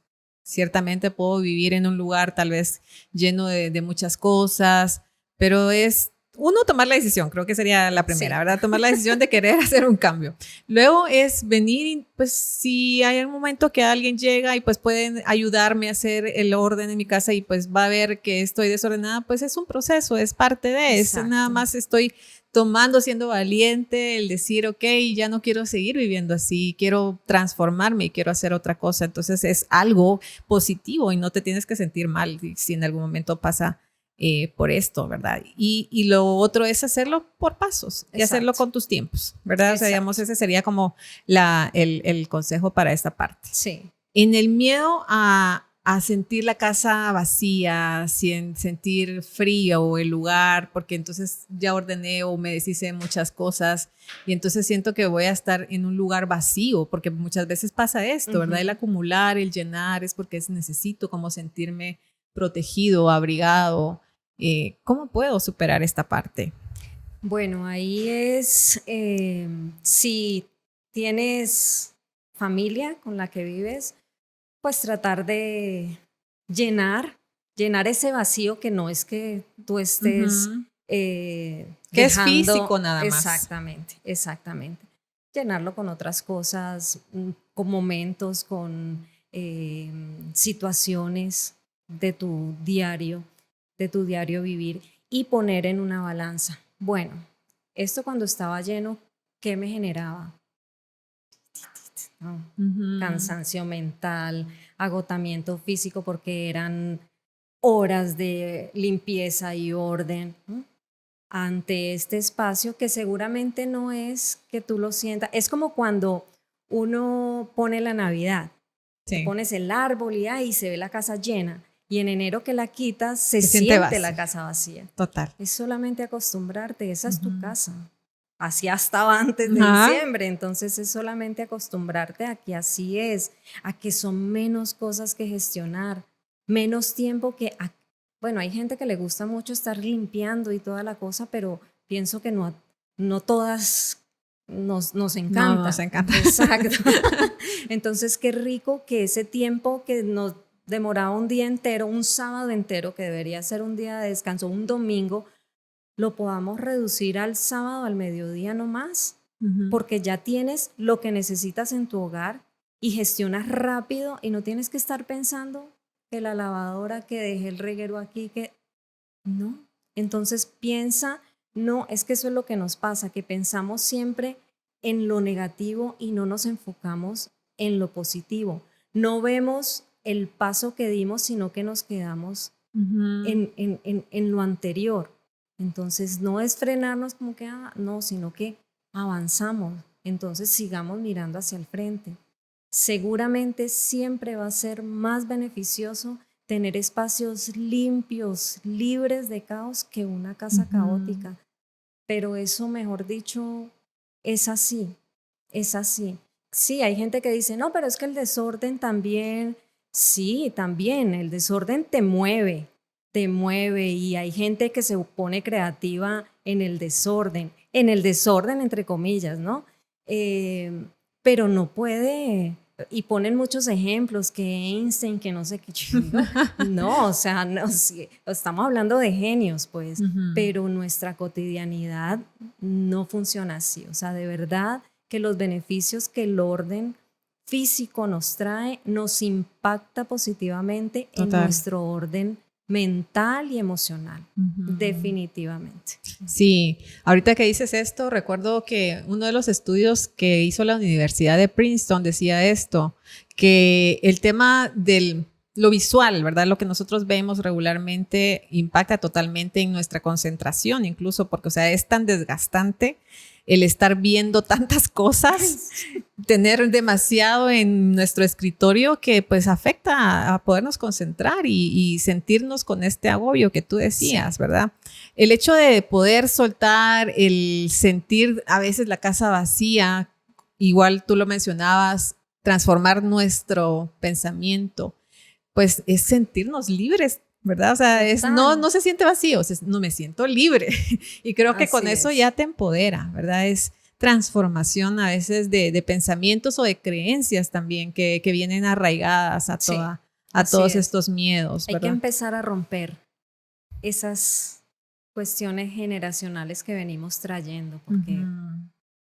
S2: ciertamente puedo vivir en un lugar tal vez lleno de muchas cosas, pero es uno, tomar la decisión, creo que sería la primera,
S3: Sí.
S2: ¿verdad? Tomar la decisión de querer hacer un cambio. Luego es venir y pues si hay un momento que alguien llega y pues pueden ayudarme a hacer el orden en mi casa y pues va a ver que estoy desordenada, pues es un proceso, es parte de eso. Nada más estoy tomando, siendo valiente, el decir, ok, ya no quiero seguir viviendo así, quiero transformarme y quiero hacer otra cosa. Entonces es algo positivo y no te tienes que sentir mal si en algún momento pasa por esto, ¿verdad? Y lo otro es hacerlo por pasos y hacerlo con tus tiempos, ¿verdad? O sea, digamos, ese sería como el consejo para esta parte.
S3: Sí.
S2: En el miedo a sentir la casa vacía, sentir frío el lugar, porque entonces ya ordené o me deshice muchas cosas y entonces siento que voy a estar en un lugar vacío, porque muchas veces pasa esto, ¿verdad? El acumular, el llenar, es porque necesito como sentirme protegido, abrigado. ¿Cómo puedo superar esta parte?
S3: Bueno, ahí es, si tienes familia con la que vives, pues tratar de llenar ese vacío que no es que tú estés
S2: que
S3: dejando,
S2: es físico nada más.
S3: Exactamente. Llenarlo con otras cosas, con momentos, con situaciones de tu diario vivir y poner en una balanza. Bueno, esto cuando estaba lleno, ¿qué me generaba? No, cansancio mental, agotamiento físico porque eran horas de limpieza y orden, ¿no?, ante este espacio que seguramente no es que tú lo sientas. Es como cuando uno pone la Navidad,
S2: Sí.
S3: pones el árbol y ahí se ve la casa llena. Y en enero que la quitas, se
S2: siente
S3: siente
S2: vacío.
S3: la casa vacía.
S2: Total.
S3: Es solamente acostumbrarte, esa es tu casa. Así estaba antes de diciembre, entonces es solamente acostumbrarte a que así es, a que son menos cosas que gestionar, menos tiempo que... Bueno, hay gente que le gusta mucho estar limpiando y toda la cosa, pero pienso que no todas nos encanta.
S2: No, nos encanta.
S3: Exacto. Entonces, qué rico que ese tiempo que nos demoraba un día entero, un sábado entero, que debería ser un día de descanso, un domingo, lo podamos reducir al sábado al mediodía no más, porque ya tienes lo que necesitas en tu hogar y gestionas rápido y no tienes que estar pensando que la lavadora, que dejé el reguero aquí, que no. Entonces piensa, no, es que eso es lo que nos pasa, que pensamos siempre en lo negativo y no nos enfocamos en lo positivo. No vemos el paso que dimos, sino que nos quedamos en lo anterior. Entonces no es frenarnos como que, no, sino que avanzamos. Entonces sigamos mirando hacia el frente. Seguramente siempre va a ser más beneficioso tener espacios limpios, libres de caos, que una casa caótica. Pero eso, mejor dicho, es así, es así. sí, hay gente que dice, no, pero es que el desorden también, sí, también, el desorden te mueve y hay gente que se pone creativa en el desorden entre comillas, ¿no? Pero no puede, y ponen muchos ejemplos, que Einstein, que no sé qué chingo. No, o sea, no, sí, estamos hablando de genios, pues, pero nuestra cotidianidad no funciona así, o sea, de verdad que los beneficios que el orden físico nos trae nos impacta positivamente en nuestro orden mental y emocional, definitivamente.
S2: Sí, ahorita que dices esto, recuerdo que uno de los estudios que hizo la Universidad de Princeton decía esto, que el tema lo visual, ¿verdad? Lo que nosotros vemos regularmente impacta totalmente en nuestra concentración, incluso porque, o sea, es tan desgastante el estar viendo tantas cosas, tener demasiado en nuestro escritorio que pues afecta a podernos concentrar y sentirnos con este agobio que tú decías, sí, ¿verdad? El hecho de poder soltar, el sentir a veces la casa vacía, igual tú lo mencionabas, transformar nuestro pensamiento, pues es sentirnos libres, ¿verdad? O sea, no se siente vacío, no me siento libre. Y creo que con eso ya te empodera, ¿verdad? Es transformación a veces de pensamientos o de creencias también que vienen arraigadas a todos estos miedos, ¿verdad?
S3: Hay que empezar a romper esas cuestiones generacionales que venimos trayendo, porque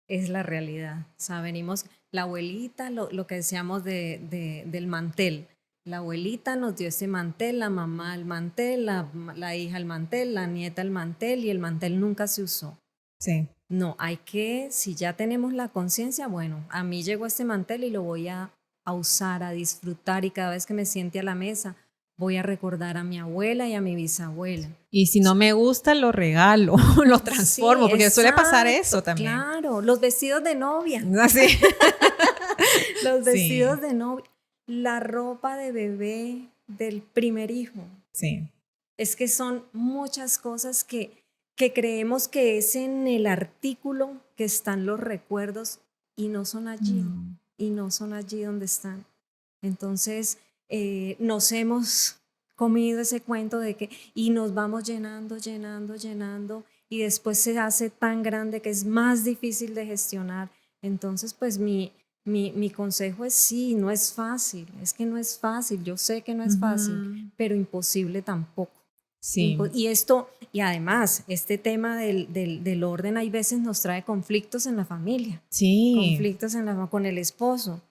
S3: es la realidad. O sea, venimos, la abuelita, lo que decíamos del mantel. La abuelita nos dio ese mantel, la mamá el mantel, la hija el mantel, la nieta el mantel, y el mantel nunca se usó.
S2: Sí.
S3: No, hay que, si ya tenemos la conciencia, bueno, a mí llegó este mantel y lo voy a usar, a disfrutar, y cada vez que me siente a la mesa voy a recordar a mi abuela y a mi bisabuela.
S2: Y si no me gusta, lo regalo, lo transformo, sí, porque exacto, suele pasar eso también.
S3: Claro, los vestidos de novia.
S2: Sí.
S3: Los vestidos de novia. La ropa de bebé del primer hijo.
S2: Sí.
S3: Es que son muchas cosas que creemos que es en el artículo que están los recuerdos y no son allí. Y no son allí donde están. Entonces, nos hemos comido ese cuento de que, y nos vamos llenando, y después se hace tan grande que es más difícil de gestionar. Entonces, pues mi consejo es sí, no es fácil, es que no es fácil, yo sé que no es fácil, pero imposible tampoco.
S2: Sí.
S3: Y además, este tema del orden hay veces nos trae conflictos en la familia.
S2: Sí.
S3: Conflictos con el esposo,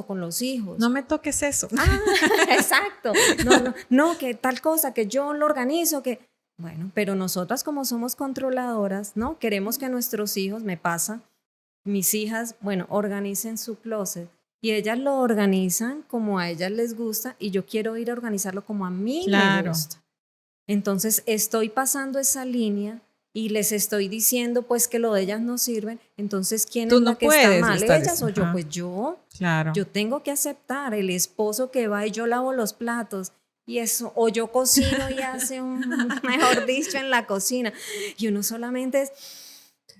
S3: con los hijos.
S2: No me toques eso.
S3: Exacto. No, que tal cosa, que yo lo organizo, que... Bueno, pero nosotras como somos controladoras, ¿no? Queremos que nuestros hijos, me pasa, mis hijas, bueno, organicen su closet y ellas lo organizan como a ellas les gusta y yo quiero ir a organizarlo como a mí me gusta. Entonces estoy pasando esa línea y les estoy diciendo pues que lo de ellas no sirven. Entonces, ¿quién es la que está mal? ¿Ellas o yo? Pues yo. Claro. Yo tengo que aceptar. El esposo que va y yo lavo los platos y eso, o yo cocino y hace mejor dicho, en la cocina. Y uno solamente es...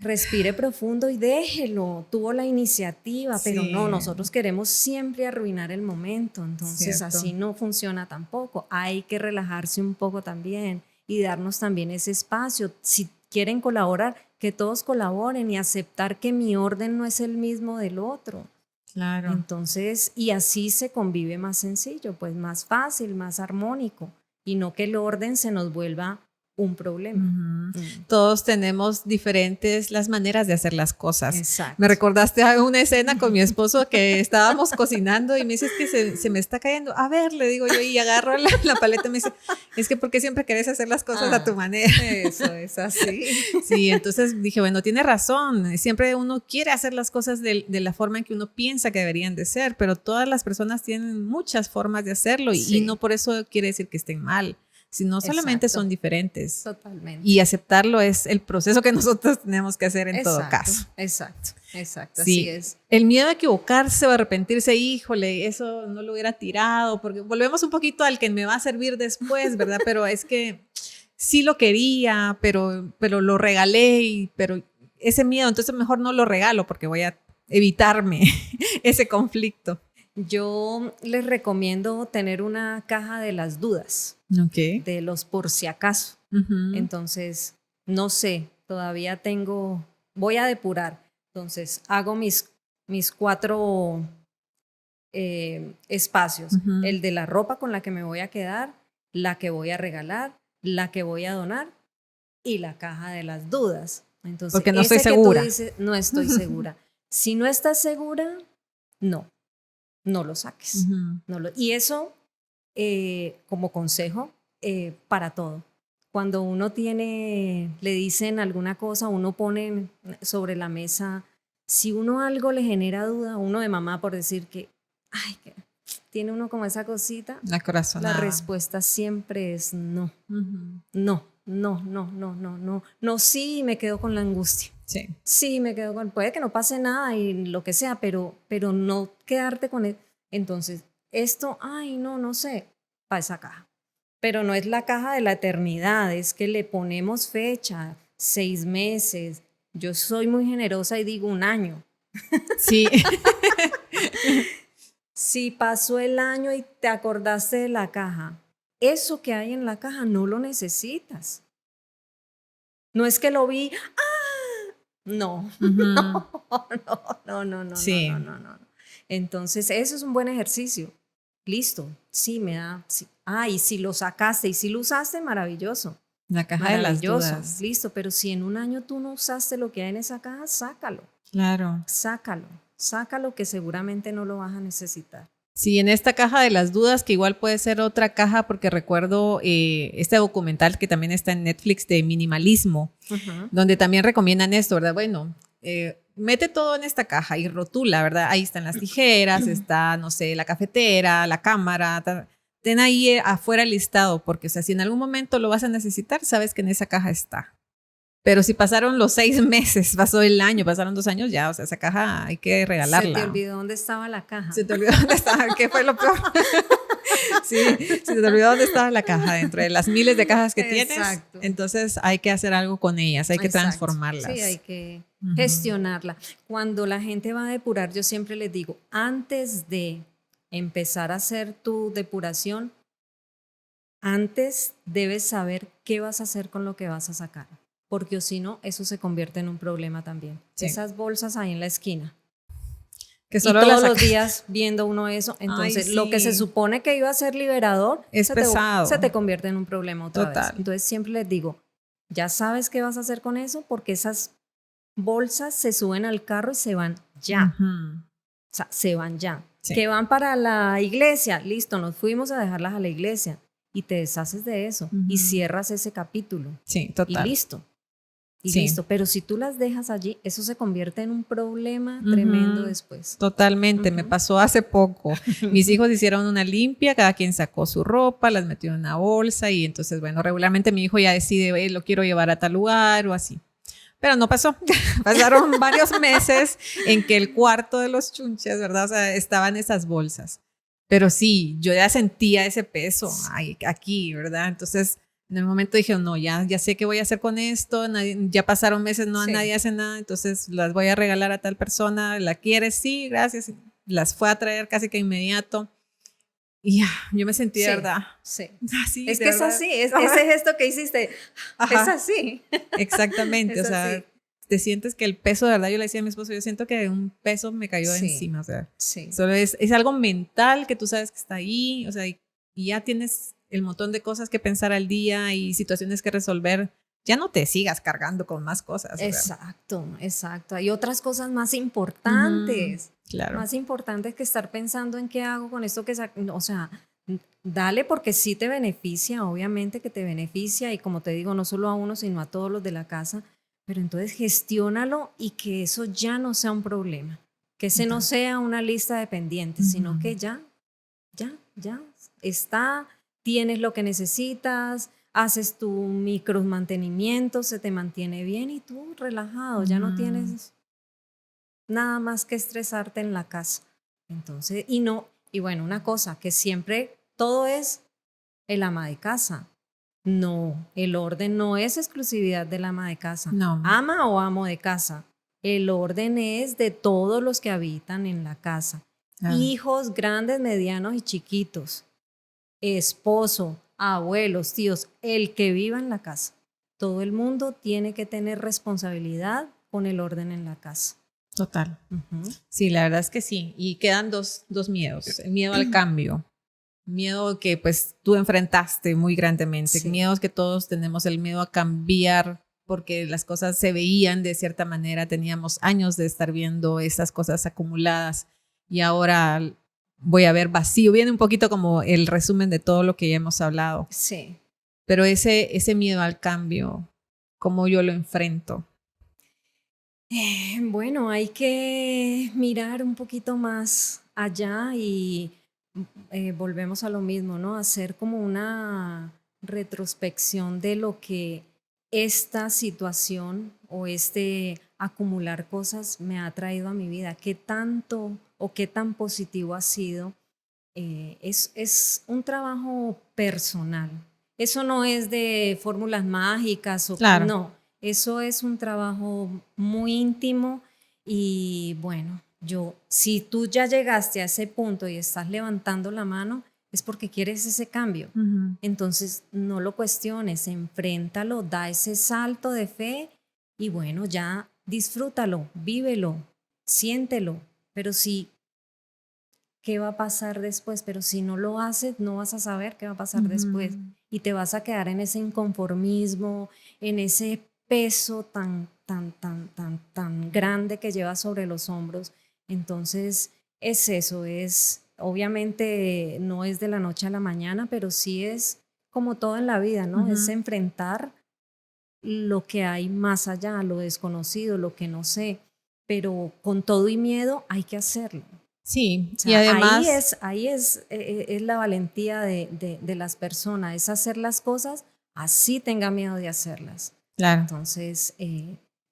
S3: Respire profundo y déjelo, tuvo la iniciativa, pero no, nosotros queremos siempre arruinar el momento, entonces así no funciona tampoco. Hay que relajarse un poco también y darnos también ese espacio. Si quieren colaborar, que todos colaboren y aceptar que mi orden no es el mismo del otro. Claro. Entonces, y así se convive más sencillo, pues más fácil, más armónico, y no que el orden se nos vuelva un problema.
S2: Todos tenemos diferentes las maneras de hacer las cosas.
S3: Exacto.
S2: Me recordaste a una escena con mi esposo que estábamos cocinando y me dice, es que se me está cayendo. A ver, le digo yo, y agarro la paleta y me dice, es que ¿por qué siempre querés hacer las cosas a tu manera?
S3: Eso es así.
S2: Sí, entonces dije, bueno, tiene razón. Siempre uno quiere hacer las cosas de la forma en que uno piensa que deberían de ser, pero todas las personas tienen muchas formas de hacerlo y no por eso quiere decir que estén mal. Sino solamente son diferentes.
S3: Totalmente.
S2: Y aceptarlo es el proceso que nosotros tenemos que hacer en todo caso.
S3: Exacto, sí. Así es.
S2: El miedo a equivocarse o arrepentirse, híjole, eso no lo hubiera tirado, porque volvemos un poquito al que me va a servir después, ¿verdad? Pero es que sí lo quería, pero lo regalé, pero ese miedo, entonces mejor no lo regalo porque voy a evitarme ese conflicto?
S3: Yo les recomiendo tener una caja de las dudas,
S2: Ok.
S3: de los por si acaso.
S2: Ujú.
S3: Entonces, no sé, todavía voy a depurar. Entonces, hago mis 4 espacios.
S2: Ujú.
S3: El de la ropa con la que me voy a quedar, la que voy a regalar, la que voy a donar y la caja de las dudas. Entonces,
S2: Porque no estoy
S3: ese que
S2: segura.
S3: tú dices, no estoy segura. Si no estás segura, no lo saques.
S2: Ujú.
S3: Y eso, como consejo, para todo. Cuando uno le dicen alguna cosa, uno pone sobre la mesa, si uno algo le genera duda, uno de mamá por decir que, ay, que tiene uno como esa cosita,
S2: La corazonada.
S3: la respuesta siempre es no,
S2: Ujú.
S3: no, no, no, no, no, no, no, sí, me quedo con la angustia.
S2: Sí.
S3: Sí, me quedo con, puede que no pase nada y lo que sea, pero no quedarte con él. Entonces, esto, ay, no sé, para esa caja. Pero no es la caja de la eternidad, es que le ponemos fecha, 6 meses. Yo soy muy generosa y digo 1 año.
S2: Sí.
S3: Si pasó el año y te acordaste de la caja, eso que hay en la caja no lo necesitas. No es que lo vi, ¡ah! No,
S2: Ujú.
S3: no.
S2: Sí.
S3: No. Entonces, eso es un buen ejercicio. Listo, sí, me da. Sí. Ah, y si lo sacaste y si lo usaste, maravilloso.
S2: La caja de las
S3: Maravilloso.
S2: dudas.
S3: Listo, pero si en 1 año tú no usaste lo que hay en esa caja, sácalo.
S2: Claro.
S3: Sácalo que seguramente no lo vas a necesitar.
S2: Sí, en esta caja de las dudas, que igual puede ser otra caja, porque recuerdo este documental que también está en Netflix de minimalismo, donde también recomiendan esto, ¿verdad? Bueno, mete todo en esta caja y rotula, ¿verdad? Ahí están las tijeras, está, no sé, la cafetera, la cámara, ten ahí afuera listado, porque o sea, si en algún momento lo vas a necesitar, sabes que en esa caja está. Pero si pasaron los 6 meses, pasó el año, pasaron 2 años, ya, o sea, esa caja hay que regalarla.
S3: Se te olvidó dónde estaba la caja.
S2: Se te olvidó dónde estaba, ¿qué fue lo peor? Sí, se te olvidó dónde estaba la caja, dentro de las miles de cajas que tienes.
S3: Exacto.
S2: Entonces hay que hacer algo con ellas, hay que
S3: Exacto.
S2: transformarlas.
S3: Sí, hay que gestionarla. Cuando la gente va a depurar, yo siempre les digo, antes de empezar a hacer tu depuración, antes debes saber qué vas a hacer con lo que vas a sacar. Porque o si no, eso se convierte en un problema también.
S2: Sí.
S3: Esas bolsas ahí en la esquina.
S2: Que solo
S3: y todos
S2: las
S3: los días viendo uno eso, entonces
S2: Ay,
S3: lo
S2: sí.
S3: que se supone que iba a ser liberador
S2: Es pesado.
S3: se te convierte en un problema otra
S2: Total.
S3: vez. Entonces siempre les digo, ya sabes qué vas a hacer con eso porque esas bolsas se suben al carro y se van ya.
S2: Ujú.
S3: O sea, se van ya.
S2: Sí.
S3: Que van para la iglesia, listo, nos fuimos a dejarlas a la iglesia y te deshaces de eso y cierras ese capítulo.
S2: Sí, total.
S3: Y listo. Y
S2: Sí.
S3: listo, pero si tú las dejas allí, eso se convierte en un problema tremendo después.
S2: Totalmente, me pasó hace poco. Mis hijos hicieron una limpia, cada quien sacó su ropa, las metió en una bolsa y entonces, bueno, regularmente mi hijo ya decide, lo quiero llevar a tal lugar o así. Pero no pasó. Pasaron varios meses en que el cuarto de los chunches, ¿verdad? O sea, estaban esas bolsas. Pero sí, yo ya sentía ese peso aquí, ¿verdad? Entonces, en el momento dije, no, ya sé qué voy a hacer con esto, ya pasaron meses, nadie hace nada, entonces las voy a regalar a tal persona, ¿la quieres? Sí, gracias. Las fue a traer casi que inmediato. Y ya, yo me sentí, de verdad.
S3: Sí.
S2: Así,
S3: Es
S2: de
S3: que
S2: verdad.
S3: es así, ese gesto que hiciste,
S2: Ajá.
S3: es así.
S2: Exactamente,
S3: Es
S2: o sea,
S3: así.
S2: te sientes que el peso, de verdad, yo le decía a mi esposo, yo siento que un peso me cayó
S3: Sí.
S2: encima, o sea,
S3: Sí.
S2: solo es algo mental que tú sabes que está ahí, o sea, y ya tienes el montón de cosas que pensar al día y situaciones que resolver, ya no te sigas cargando con más cosas.
S3: Exacto. Hay otras cosas más importantes.
S2: Claro.
S3: Más importantes que estar pensando en qué hago con esto o sea, dale porque sí te beneficia, obviamente que te beneficia y como te digo, no solo a uno, sino a todos los de la casa, pero entonces gestiónalo y que eso ya no sea un problema, que ese no sea una lista de pendientes, sino que ya está, tienes lo que necesitas, haces tu micro mantenimiento, se te mantiene bien y tú relajado, ya no tienes nada más que estresarte en la casa. Entonces, y bueno, una cosa, que siempre todo es el ama de casa. No, el orden no es exclusividad del ama de casa.
S2: No.
S3: Ama o amo de casa. El orden es de todos los que habitan en la casa. Hijos grandes, medianos y chiquitos. Esposo, abuelos, tíos, el que viva en la casa. Todo el mundo tiene que tener responsabilidad con el orden en la casa.
S2: Total.
S3: Uh-huh.
S2: Sí, la verdad es que sí. Y quedan dos miedos. El miedo al cambio. Miedo que pues tú enfrentaste muy grandemente.
S3: Sí.
S2: Miedos que todos tenemos, el miedo a cambiar porque las cosas se veían de cierta manera. Teníamos años de estar viendo estas cosas acumuladas y ahora voy a ver vacío. Viene un poquito como el resumen de todo lo que ya hemos hablado.
S3: Sí.
S2: Pero ese miedo al cambio, ¿cómo yo lo enfrento?
S3: Bueno, hay que mirar un poquito más allá y volvemos a lo mismo, ¿no? Hacer como una retrospección de lo que esta situación o este acumular cosas me ha traído a mi vida. ¿Qué tanto o qué tan positivo ha sido? Es un trabajo personal. Eso no es de fórmulas mágicas,
S2: Claro.
S3: No, eso es un trabajo muy íntimo y bueno, si tú ya llegaste a ese punto y estás levantando la mano, es porque quieres ese cambio.
S2: Uh-huh.
S3: Entonces no lo cuestiones, enfréntalo, da ese salto de fe y bueno, ya disfrútalo, vívelo, siéntelo, pero ¿qué va a pasar después? Pero si no lo haces, no vas a saber qué va a pasar después y te vas a quedar en ese inconformismo, en ese peso tan grande que llevas sobre los hombros. Entonces es eso, obviamente no es de la noche a la mañana, pero sí es como todo en la vida, ¿no?
S2: Uh-huh.
S3: Es enfrentar lo que hay más allá, lo desconocido, lo que no sé, pero con todo y miedo hay que hacerlo.
S2: Sí,
S3: O sea,
S2: y además
S3: ahí es la valentía de las personas, es hacer las cosas así tenga miedo de hacerlas.
S2: claro.
S3: Entonces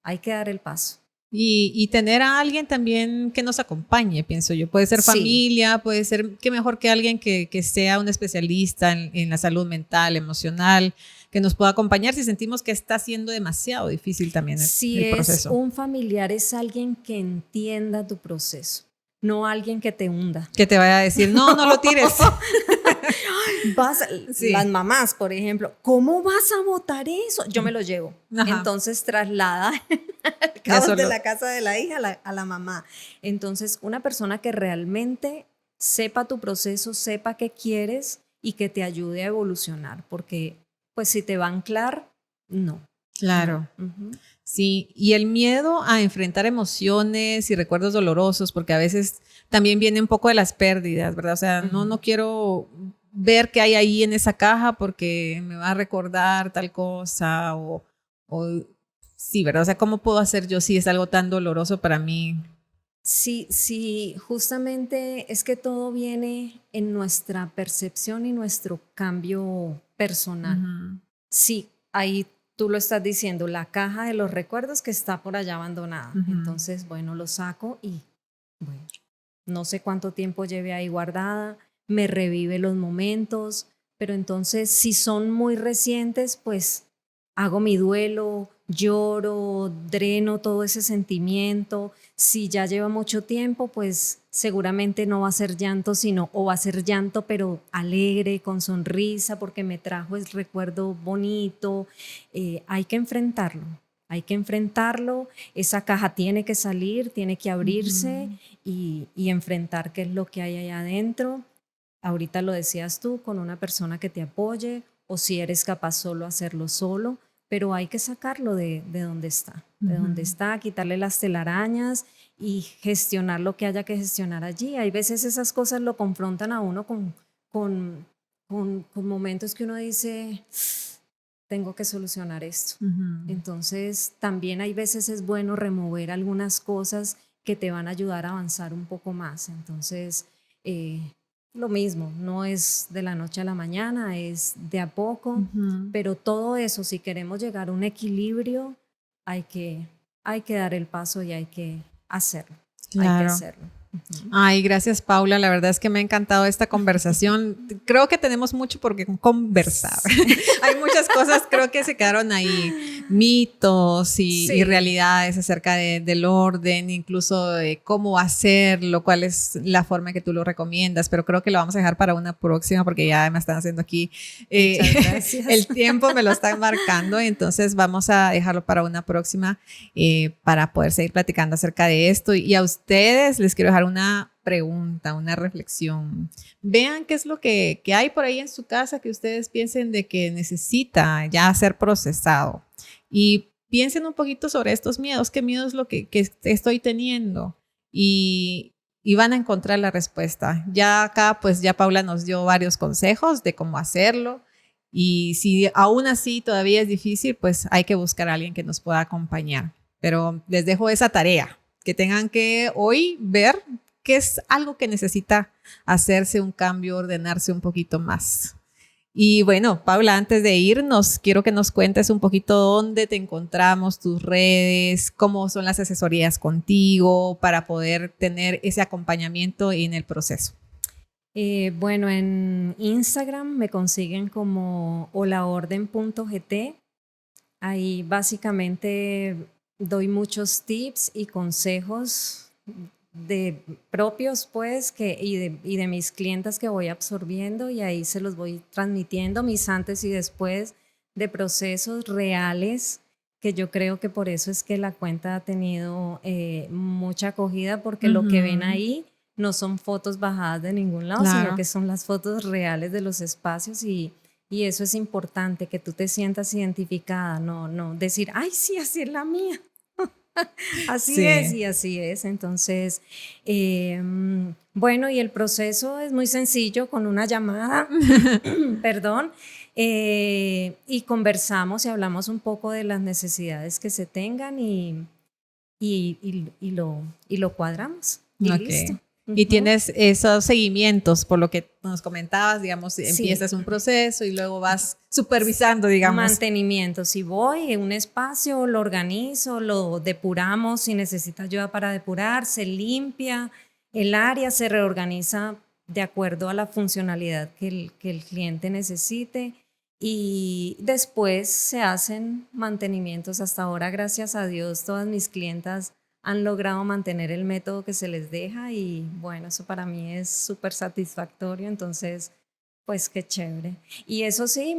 S3: hay que dar el paso.
S2: Y tener a alguien también que nos acompañe, pienso yo. Puede ser
S3: Sí.
S2: familia, puede ser que mejor que alguien que sea un especialista en la salud mental, emocional, que nos pueda acompañar si sentimos que está siendo demasiado difícil también
S3: Si
S2: el proceso.
S3: es un familiar, es alguien que entienda tu proceso, no alguien que te hunda.
S2: Que te vaya a decir, no lo tires. Sí.
S3: Las mamás, por ejemplo, ¿cómo vas a botar eso? Yo me lo llevo.
S2: Ajá.
S3: Entonces traslada el
S2: Ya
S3: caos de
S2: solo.
S3: la casa de la hija a la mamá. Entonces, una persona que realmente sepa tu proceso, sepa qué quieres y que te ayude a evolucionar, porque pues si te va a anclar, no.
S2: Claro.
S3: Uh-huh.
S2: Sí, y el miedo a enfrentar emociones y recuerdos dolorosos, porque a veces también viene un poco de las pérdidas, ¿verdad? O sea,
S3: Uh-huh.
S2: no quiero ver qué hay ahí en esa caja porque me va a recordar tal cosa o sí, ¿verdad? O sea, ¿cómo puedo hacer yo si es algo tan doloroso para mí?
S3: Sí, justamente es que todo viene en nuestra percepción y nuestro cambio personal.
S2: Uh-huh.
S3: Sí, ahí tú lo estás diciendo, la caja de los recuerdos que está por allá abandonada.
S2: Uh-huh.
S3: Entonces, bueno, lo saco y bueno, no sé cuánto tiempo lleve ahí guardada, me revive los momentos, pero entonces si son muy recientes, pues hago mi duelo, lloro, dreno todo ese sentimiento. Si ya lleva mucho tiempo, pues seguramente no va a ser llanto, o va a ser llanto, pero alegre, con sonrisa, porque me trajo el recuerdo bonito. Hay que enfrentarlo. Esa caja tiene que salir, tiene que abrirse y enfrentar qué es lo que hay allá adentro. Ahorita lo decías tú, con una persona que te apoye, o si eres capaz solo hacerlo solo, pero hay que sacarlo de donde está, quitarle las telarañas y gestionar lo que haya que gestionar allí. Hay veces esas cosas lo confrontan a uno con momentos que uno dice, tengo que solucionar esto.
S2: Uh-huh.
S3: Entonces, también hay veces es bueno remover algunas cosas que te van a ayudar a avanzar un poco más. Entonces, lo mismo, no es de la noche a la mañana, es de a poco, pero todo eso, si queremos llegar a un equilibrio, hay que dar el paso y hay que hacerlo.
S2: Claro.
S3: Hay que hacerlo.
S2: Ay, gracias, Paula. La verdad es que me ha encantado esta conversación. Creo que tenemos mucho por qué conversar. Hay muchas cosas, creo que se quedaron ahí mitos y
S3: Sí.
S2: realidades acerca del orden, incluso de cómo hacerlo, cuál es la forma que tú lo recomiendas, pero creo que lo vamos a dejar para una próxima porque ya me están haciendo aquí,
S3: Muchas gracias.
S2: el tiempo me lo están marcando, entonces vamos a dejarlo para una próxima para poder seguir platicando acerca de esto. Y a ustedes les quiero dejar una pregunta, una reflexión. Vean qué es lo que hay por ahí en su casa que ustedes piensen de que necesita ya ser procesado. Y piensen un poquito sobre estos miedos, qué miedo es lo que estoy teniendo. Y van a encontrar la respuesta. Ya acá, pues ya Paula nos dio varios consejos de cómo hacerlo. Y si aún así todavía es difícil, pues hay que buscar a alguien que nos pueda acompañar. Pero les dejo esa tarea, que tengan que hoy ver que es algo que necesita hacerse un cambio, ordenarse un poquito más. Y bueno, Paula, antes de irnos, quiero que nos cuentes un poquito dónde te encontramos, tus redes, cómo son las asesorías contigo para poder tener ese acompañamiento en el proceso.
S3: Bueno, en Instagram me consiguen como holaorden.gt. Ahí básicamente doy muchos tips y consejos de propios, pues, y de mis clientas que voy absorbiendo, y ahí se los voy transmitiendo, mis antes y después de procesos reales, que yo creo que por eso es que la cuenta ha tenido mucha acogida, porque lo que ven ahí no son fotos bajadas de ningún lado,
S2: Claro.
S3: sino que son las fotos reales de los espacios, y eso es importante, que tú te sientas identificada, no decir, ay, sí, así es la mía. Así
S2: Sí.
S3: es y así es. Entonces, bueno, y el proceso es muy sencillo, con una llamada, perdón, y conversamos y hablamos un poco de las necesidades que se tengan y lo cuadramos. Y
S2: Ok.
S3: listo.
S2: Y
S3: Ujú.
S2: tienes esos seguimientos, por lo que nos comentabas, digamos,
S3: Sí.
S2: empiezas un proceso y luego vas supervisando, digamos.
S3: Mantenimiento. Si voy en un espacio, lo organizo, lo depuramos. Si necesita ayuda para depurar, se limpia el área, se reorganiza de acuerdo a la funcionalidad que el cliente necesite. Y después se hacen mantenimientos. Hasta ahora, gracias a Dios, todas mis clientas han logrado mantener el método que se les deja, y bueno, eso para mí es súper satisfactorio. Entonces, pues qué chévere. Y eso sí,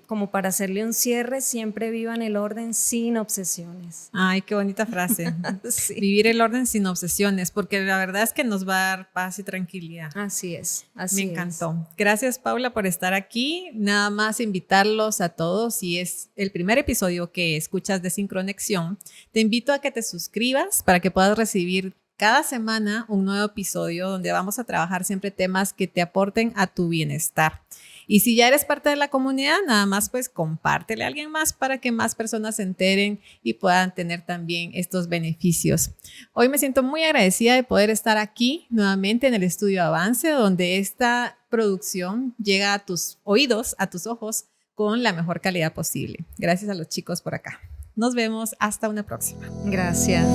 S3: como para hacerle un cierre, siempre vivan el orden sin obsesiones.
S2: Ay, qué bonita frase.
S3: Sí.
S2: Vivir el orden sin obsesiones, porque la verdad es que nos va a dar paz y tranquilidad.
S3: Así es, así
S2: Me encantó. Gracias, Paula, por estar aquí. Nada más invitarlos a todos. Si es el primer episodio que escuchas de Sincronexión, te invito a que te suscribas para que puedas recibir cada semana un nuevo episodio donde vamos a trabajar siempre temas que te aporten a tu bienestar. Y si ya eres parte de la comunidad, nada más pues compártele a alguien más para que más personas se enteren y puedan tener también estos beneficios. Hoy me siento muy agradecida de poder estar aquí nuevamente en el Estudio Avance, donde esta producción llega a tus oídos, a tus ojos, con la mejor calidad posible. Gracias a los chicos por acá. Nos vemos hasta una próxima.
S3: Gracias.